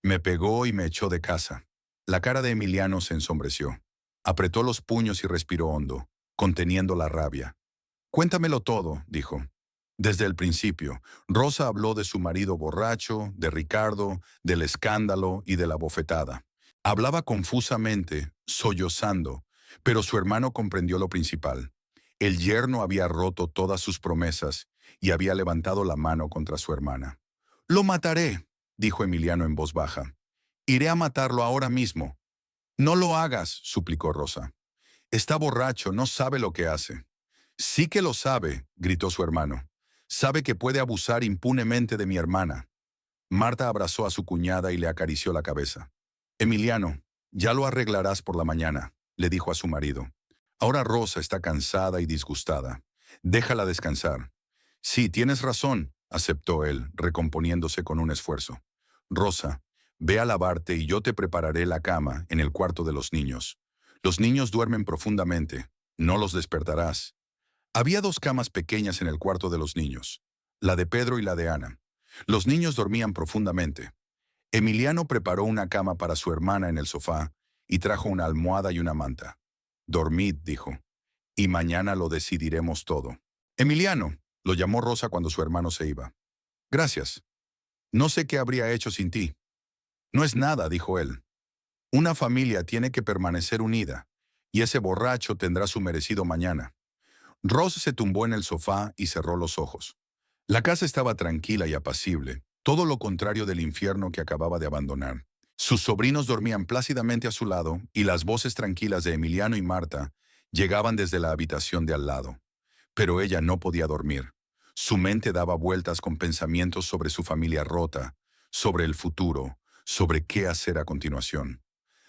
Me pegó y me echó de casa. La cara de Emiliano se ensombreció. Apretó los puños y respiró hondo, conteniendo la rabia. Cuéntamelo todo, dijo. Desde el principio, Rosa habló de su marido borracho, de Ricardo, del escándalo y de la bofetada. Hablaba confusamente, sollozando, pero su hermano comprendió lo principal. El yerno había roto todas sus promesas y había levantado la mano contra su hermana. «Lo mataré», dijo Emiliano en voz baja. «Iré a matarlo ahora mismo». «No lo hagas», suplicó Rosa. «Está borracho, no sabe lo que hace». «Sí que lo sabe», gritó su hermano. «Sabe que puede abusar impunemente de mi hermana». Marta abrazó a su cuñada y le acarició la cabeza. «Emiliano, ya lo arreglarás por la mañana», le dijo a su marido. «Ahora Rosa está cansada y disgustada. Déjala descansar». «Sí, tienes razón», aceptó él, recomponiéndose con un esfuerzo. «Rosa, ve a lavarte y yo te prepararé la cama en el cuarto de los niños. Los niños duermen profundamente. No los despertarás». Había dos camas pequeñas en el cuarto de los niños, la de Pedro y la de Ana. Los niños dormían profundamente. Emiliano preparó una cama para su hermana en el sofá y trajo una almohada y una manta. «Dormid», dijo, «y mañana lo decidiremos todo». «Emiliano», lo llamó Rosa cuando su hermano se iba. «Gracias. No sé qué habría hecho sin ti». «No es nada», dijo él. «Una familia tiene que permanecer unida, y ese borracho tendrá su merecido mañana». Rosa se tumbó en el sofá y cerró los ojos. La casa estaba tranquila y apacible, todo lo contrario del infierno que acababa de abandonar. Sus sobrinos dormían plácidamente a su lado y las voces tranquilas de Emiliano y Marta llegaban desde la habitación de al lado. Pero ella no podía dormir. Su mente daba vueltas con pensamientos sobre su familia rota, sobre el futuro, sobre qué hacer a continuación.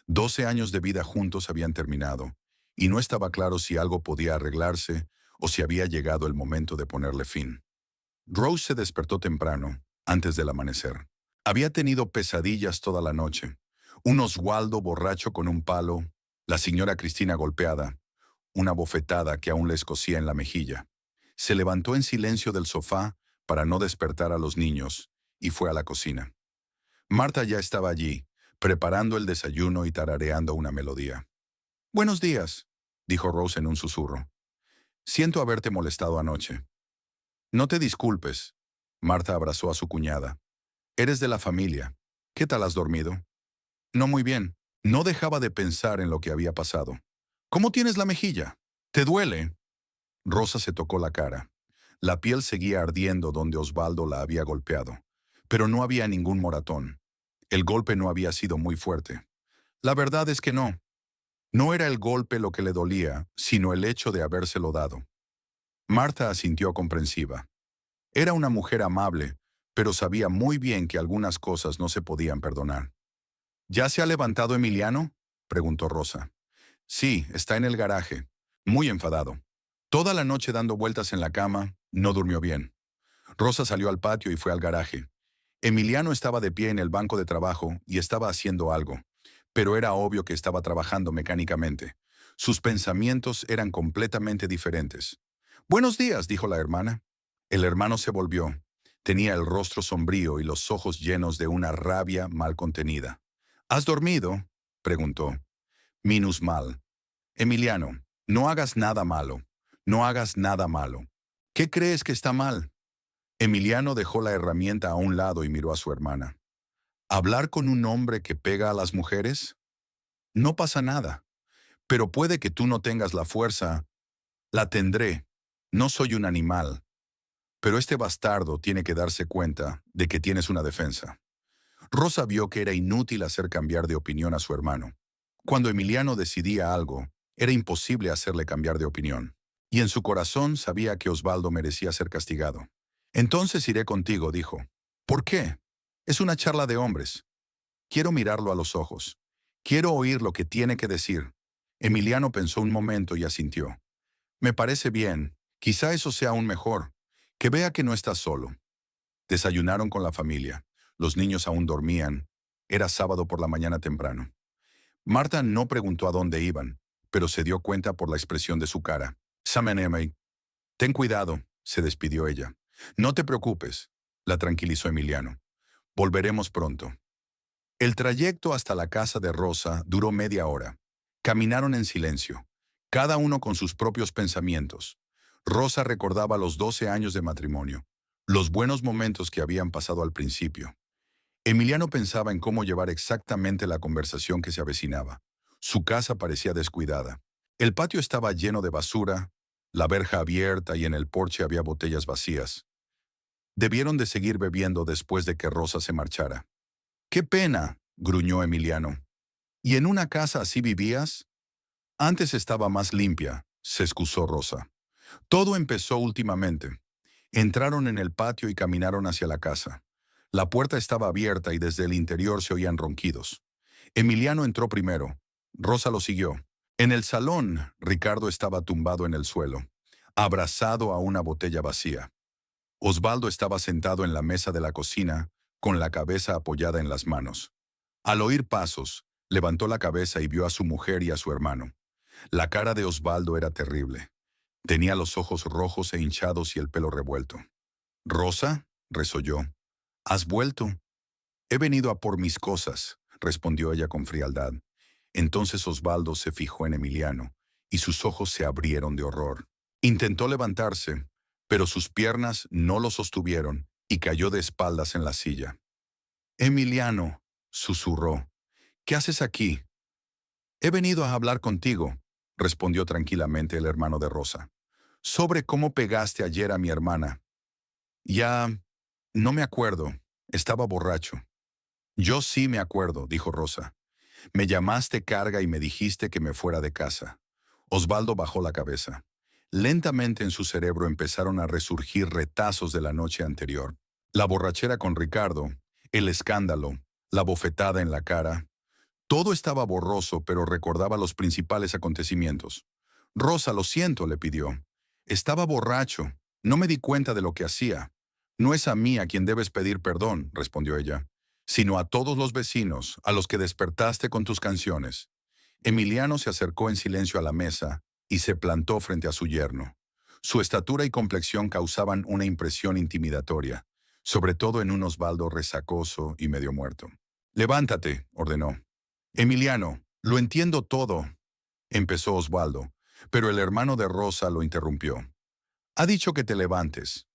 12 años de vida juntos habían terminado, y no estaba claro si algo podía arreglarse o si había llegado el momento de ponerle fin. Rose se despertó temprano, antes del amanecer. Había tenido pesadillas toda la noche. Un Oswaldo borracho con un palo, la señora Cristina golpeada, una bofetada que aún le escocía en la mejilla. Se levantó en silencio del sofá para no despertar a los niños y fue a la cocina. Marta ya estaba allí, preparando el desayuno y tarareando una melodía. «Buenos días», dijo Rose en un susurro. «Siento haberte molestado anoche». «No te disculpes». Marta abrazó a su cuñada. «Eres de la familia. ¿Qué tal has dormido?» «No muy bien». No dejaba de pensar en lo que había pasado. «¿Cómo tienes la mejilla? ¿Te duele?» Rosa se tocó la cara. La piel seguía ardiendo donde Osvaldo la había golpeado, pero no había ningún moratón. El golpe no había sido muy fuerte. La verdad es que no. No era el golpe lo que le dolía, sino el hecho de habérselo dado. Marta asintió comprensiva. Era una mujer amable, pero sabía muy bien que algunas cosas no se podían perdonar. «¿Ya se ha levantado Emiliano?», preguntó Rosa. «Sí, está en el garaje, muy enfadado. Toda la noche dando vueltas en la cama, no durmió bien». Rosa salió al patio y fue al garaje. Emiliano estaba de pie en el banco de trabajo y estaba haciendo algo, pero era obvio que estaba trabajando mecánicamente. Sus pensamientos eran completamente diferentes. «Buenos días», dijo la hermana. El hermano se volvió. Tenía el rostro sombrío y los ojos llenos de una rabia mal contenida. «¿Has dormido?», preguntó. «Minus mal». «Emiliano, no hagas nada malo. No hagas nada malo. ¿Qué crees que está mal?» Emiliano dejó la herramienta a un lado y miró a su hermana. «¿Hablar con un hombre que pega a las mujeres? No pasa nada. Pero puede que tú no tengas la fuerza. La tendré. No soy un animal». Pero este bastardo tiene que darse cuenta de que tienes una defensa. Rosa vio que era inútil hacer cambiar de opinión a su hermano. Cuando Emiliano decidía algo, era imposible hacerle cambiar de opinión. Y en su corazón sabía que Osvaldo merecía ser castigado. Entonces iré contigo, dijo. ¿Por qué? Es una charla de hombres. Quiero mirarlo a los ojos. Quiero oír lo que tiene que decir. Emiliano pensó un momento y asintió. Me parece bien. Quizá eso sea aún mejor. Que vea que no estás solo. Desayunaron con la familia. Los niños aún dormían. Era sábado por la mañana temprano. Marta no preguntó a dónde iban, pero se dio cuenta por la expresión de su cara. Samenemei, ten cuidado, se despidió ella. No te preocupes, la tranquilizó Emiliano. Volveremos pronto. El trayecto hasta la casa de Rosa duró media hora. Caminaron en silencio, cada uno con sus propios pensamientos. Rosa recordaba los 12 años de matrimonio, los buenos momentos que habían pasado al principio. Emiliano pensaba en cómo llevar exactamente la conversación que se avecinaba. Su casa parecía descuidada. El patio estaba lleno de basura, la verja abierta y en el porche había botellas vacías. Debieron de seguir bebiendo después de que Rosa se marchara. ¡Qué pena!, gruñó Emiliano. ¿Y en una casa así vivías? Antes estaba más limpia, se excusó Rosa. Todo empezó últimamente. Entraron en el patio y caminaron hacia la casa. La puerta estaba abierta y desde el interior se oían ronquidos. Emiliano entró primero. Rosa lo siguió. En el salón, Ricardo estaba tumbado en el suelo, abrazado a una botella vacía. Osvaldo estaba sentado en la mesa de la cocina, con la cabeza apoyada en las manos. Al oír pasos, levantó la cabeza y vio a su mujer y a su hermano. La cara de Osvaldo era terrible. Tenía los ojos rojos e hinchados y el pelo revuelto. «¿Rosa?», resolló. «¿Has vuelto?» «He venido a por mis cosas», respondió ella con frialdad. Entonces Osvaldo se fijó en Emiliano, y sus ojos se abrieron de horror. Intentó levantarse, pero sus piernas no lo sostuvieron y cayó de espaldas en la silla. «Emiliano», susurró, «¿qué haces aquí?» «He venido a hablar contigo», respondió tranquilamente el hermano de Rosa. «Sobre cómo pegaste ayer a mi hermana». «Ya, no me acuerdo. Estaba borracho». «Yo sí me acuerdo», dijo Rosa. «Me llamaste carga y me dijiste que me fuera de casa». Osvaldo bajó la cabeza. Lentamente en su cerebro empezaron a resurgir retazos de la noche anterior. La borrachera con Ricardo, el escándalo, la bofetada en la cara. Todo estaba borroso, pero recordaba los principales acontecimientos. «Rosa, lo siento», le pidió. «Estaba borracho. No me di cuenta de lo que hacía». «No es a mí a quien debes pedir perdón», respondió ella, «sino a todos los vecinos, a los que despertaste con tus canciones». Emiliano se acercó en silencio a la mesa y se plantó frente a su yerno. Su estatura y complexión causaban una impresión intimidatoria, sobre todo en un Osvaldo resacoso y medio muerto. «Levántate», ordenó. «Emiliano, lo entiendo todo», empezó Osvaldo, pero el hermano de Rosa lo interrumpió. «Ha dicho que te levantes».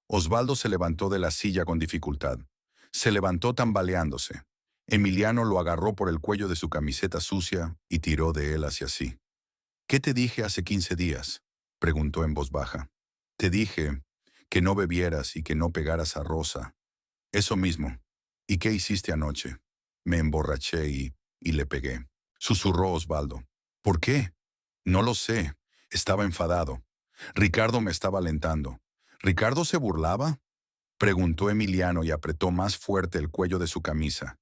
Osvaldo se levantó de la silla con dificultad. Se levantó tambaleándose. Emiliano lo agarró por el cuello de su camiseta sucia y tiró de él hacia sí. «¿Qué te dije hace 15 días?» preguntó en voz baja. «Te dije que no bebieras y que no pegaras a Rosa». «Eso mismo. ¿Y qué hiciste anoche?» «Me emborraché y le pegué», susurró Osvaldo. «¿Por qué?» «No lo sé. Estaba enfadado. Ricardo me estaba alentando». «¿Ricardo se burlaba?», preguntó Emiliano y apretó más fuerte el cuello de su camisa.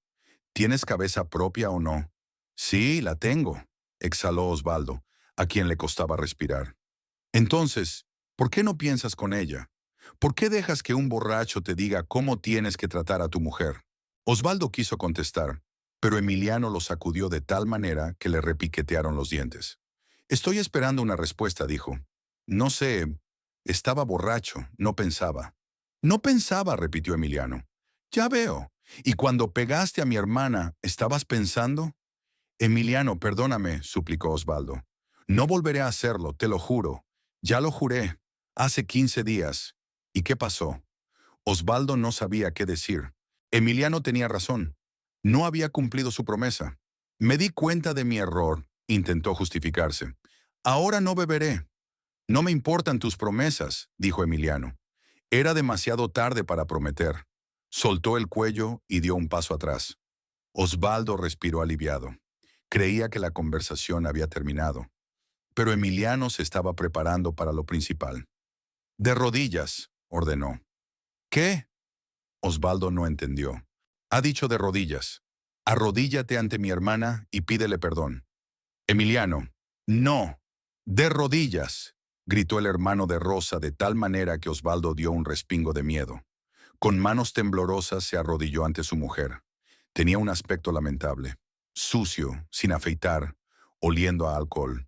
«¿Tienes cabeza propia o no?» «Sí, la tengo», exhaló Osvaldo, a quien le costaba respirar. «Entonces, ¿por qué no piensas con ella? ¿Por qué dejas que un borracho te diga cómo tienes que tratar a tu mujer?» Osvaldo quiso contestar, pero Emiliano lo sacudió de tal manera que le repiquetearon los dientes. «Estoy esperando una respuesta», dijo. «No sé. Estaba borracho, no pensaba». «No pensaba», repitió Emiliano. «Ya veo. ¿Y cuando pegaste a mi hermana, estabas pensando?» «Emiliano, perdóname», suplicó Osvaldo. «No volveré a hacerlo, te lo juro. Ya lo juré. Hace 15 días. ¿Y qué pasó?» Osvaldo no sabía qué decir. Emiliano tenía razón. No había cumplido su promesa. «Me di cuenta de mi error», intentó justificarse. «Ahora no beberé». «No me importan tus promesas», dijo Emiliano. Era demasiado tarde para prometer. Soltó el cuello y dio un paso atrás. Osvaldo respiró aliviado. Creía que la conversación había terminado. Pero Emiliano se estaba preparando para lo principal. De rodillas, ordenó. ¿Qué? Osvaldo no entendió. Ha dicho de rodillas. Arrodíllate ante mi hermana y pídele perdón. Emiliano. No. De rodillas, gritó el hermano de Rosa de tal manera que Osvaldo dio un respingo de miedo. Con manos temblorosas se arrodilló ante su mujer. Tenía un aspecto lamentable. Sucio, sin afeitar, oliendo a alcohol.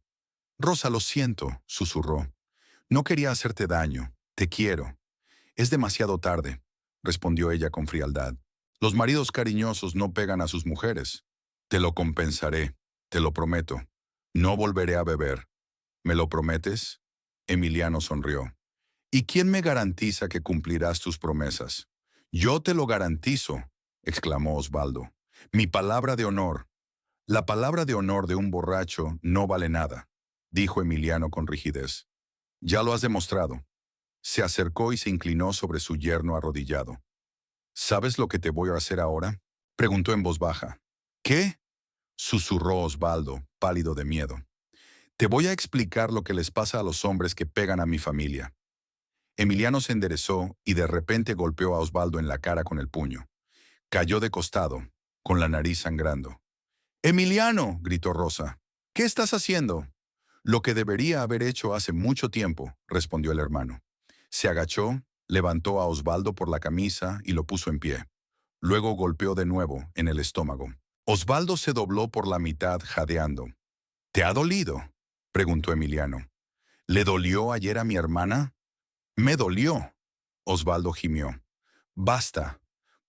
Rosa, lo siento, susurró. No quería hacerte daño. Te quiero. Es demasiado tarde, respondió ella con frialdad. Los maridos cariñosos no pegan a sus mujeres. Te lo compensaré, te lo prometo. No volveré a beber. ¿Me lo prometes? Emiliano sonrió. ¿Y quién me garantiza que cumplirás tus promesas? Yo te lo garantizo, exclamó Osvaldo. Mi palabra de honor. La palabra de honor de un borracho no vale nada, dijo Emiliano con rigidez. Ya lo has demostrado. Se acercó y se inclinó sobre su yerno arrodillado. ¿Sabes lo que te voy a hacer ahora? Preguntó en voz baja. ¿Qué? Susurró Osvaldo, pálido de miedo. Te voy a explicar lo que les pasa a los hombres que pegan a mi familia. Emiliano se enderezó y de repente golpeó a Osvaldo en la cara con el puño. Cayó de costado, con la nariz sangrando. «¡Emiliano!», gritó Rosa. «¿Qué estás haciendo?». «Lo que debería haber hecho hace mucho tiempo», respondió el hermano. Se agachó, levantó a Osvaldo por la camisa y lo puso en pie. Luego golpeó de nuevo en el estómago. Osvaldo se dobló por la mitad jadeando. «¿Te ha dolido?», preguntó Emiliano. «¿Le dolió ayer a mi hermana?». «Me dolió», Osvaldo gimió. «Basta,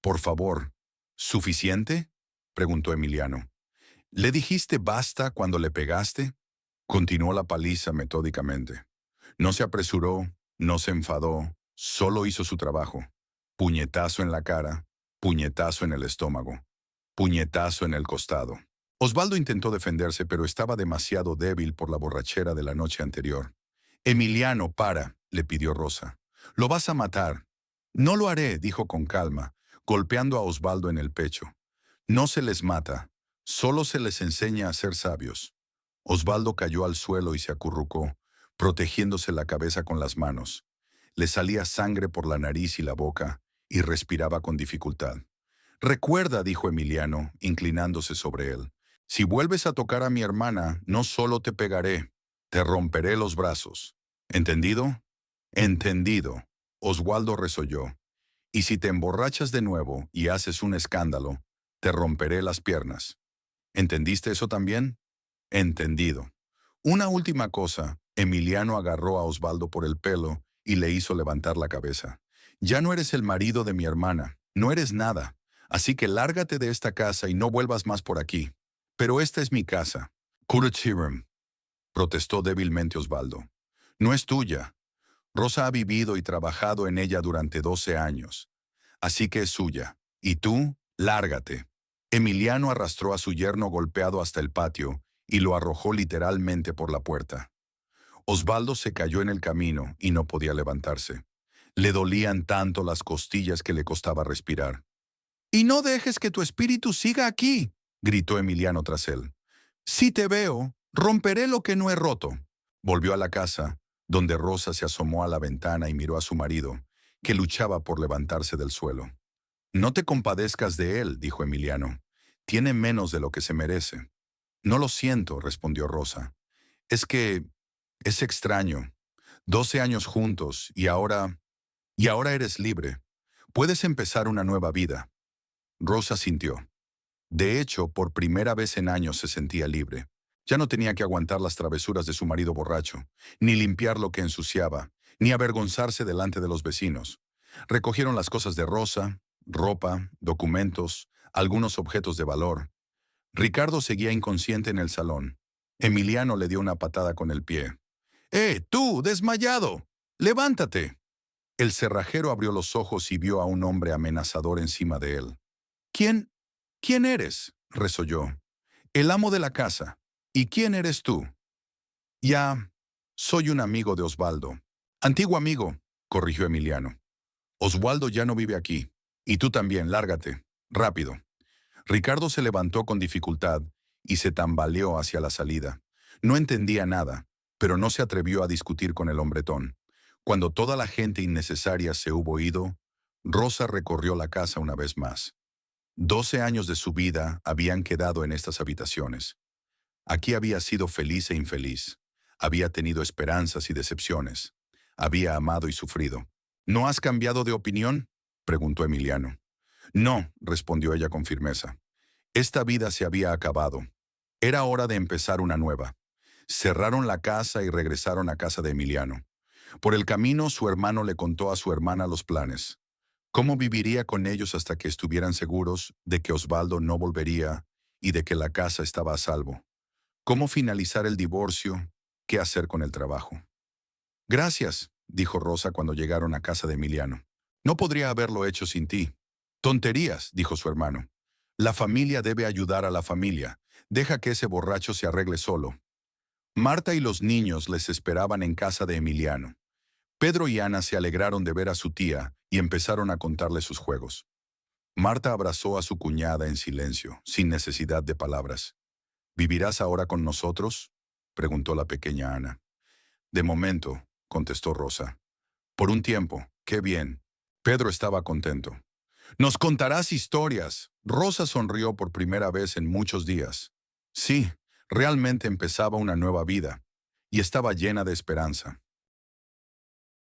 por favor». «¿Suficiente?», preguntó Emiliano. «¿Le dijiste basta cuando le pegaste?». Continuó la paliza metódicamente. No se apresuró, no se enfadó, solo hizo su trabajo. Puñetazo en la cara, puñetazo en el estómago, puñetazo en el costado. Osvaldo intentó defenderse, pero estaba demasiado débil por la borrachera de la noche anterior. «Emiliano, para», le pidió Rosa. «Lo vas a matar». «No lo haré», dijo con calma, golpeando a Osvaldo en el pecho. «No se les mata, solo se les enseña a ser sabios». Osvaldo cayó al suelo y se acurrucó, protegiéndose la cabeza con las manos. Le salía sangre por la nariz y la boca, y respiraba con dificultad. «Recuerda», dijo Emiliano, inclinándose sobre él, «si vuelves a tocar a mi hermana, no solo te pegaré, te romperé los brazos. ¿Entendido?». «Entendido», Osvaldo resolló. «Y si te emborrachas de nuevo y haces un escándalo, te romperé las piernas». «¿Entendiste eso también?». «Entendido». Una última cosa, Emiliano agarró a Osvaldo por el pelo y le hizo levantar la cabeza. «Ya no eres el marido de mi hermana, no eres nada, así que lárgate de esta casa y no vuelvas más por aquí». «Pero esta es mi casa». «Kuruchirim», protestó débilmente Osvaldo. «No es tuya. Rosa ha vivido y trabajado en ella durante 12 años. Así que es suya. Y tú, lárgate». Emiliano arrastró a su yerno golpeado hasta el patio y lo arrojó literalmente por la puerta. Osvaldo se cayó en el camino y no podía levantarse. Le dolían tanto las costillas que le costaba respirar. «Y no dejes que tu espíritu siga aquí», gritó Emiliano tras él. «Si te veo, romperé lo que no he roto». Volvió a la casa, donde Rosa se asomó a la ventana y miró a su marido, que luchaba por levantarse del suelo. «No te compadezcas de él», dijo Emiliano. «Tiene menos de lo que se merece». «No lo siento», respondió Rosa. «Es que es extraño. 12 años juntos y ahora eres libre. Puedes empezar una nueva vida». Rosa sintió. De hecho, por primera vez en años se sentía libre. Ya no tenía que aguantar las travesuras de su marido borracho, ni limpiar lo que ensuciaba, ni avergonzarse delante de los vecinos. Recogieron las cosas de Rosa, ropa, documentos, algunos objetos de valor. Ricardo seguía inconsciente en el salón. Emiliano le dio una patada con el pie. Tú, desmayado! ¡Levántate! El cerrajero abrió los ojos y vio a un hombre amenazador encima de él. ¿Quién eres?, resolló. «El amo de la casa. ¿Y quién eres tú?». «Ya, soy un amigo de Osvaldo». «Antiguo amigo», corrigió Emiliano. Oswaldo ya no vive aquí. Y tú también, lárgate. Rápido. Ricardo se levantó con dificultad y se tambaleó hacia la salida. No entendía nada, pero no se atrevió a discutir con el hombretón. Cuando toda la gente innecesaria se hubo ido, Rosa recorrió la casa una vez más. 12 años de su vida habían quedado en estas habitaciones. Aquí había sido feliz e infeliz. Había tenido esperanzas y decepciones. Había amado y sufrido. ¿No has cambiado de opinión?, preguntó Emiliano. No, respondió ella con firmeza. Esta vida se había acabado. Era hora de empezar una nueva. Cerraron la casa y regresaron a casa de Emiliano. Por el camino, su hermano le contó a su hermana los planes. Cómo viviría con ellos hasta que estuvieran seguros de que Osvaldo no volvería y de que la casa estaba a salvo. Cómo finalizar el divorcio, qué hacer con el trabajo. Gracias, dijo Rosa cuando llegaron a casa de Emiliano. No podría haberlo hecho sin ti. Tonterías, dijo su hermano. La familia debe ayudar a la familia. Deja que ese borracho se arregle solo. Marta y los niños les esperaban en casa de Emiliano. Pedro y Ana se alegraron de ver a su tía y empezaron a contarle sus juegos. Marta abrazó a su cuñada en silencio, sin necesidad de palabras. ¿Vivirás ahora con nosotros?, preguntó la pequeña Ana. De momento, contestó Rosa. Por un tiempo, qué bien. Pedro estaba contento. Nos contarás historias. Rosa sonrió por primera vez en muchos días. Sí, realmente empezaba una nueva vida, y estaba llena de esperanza.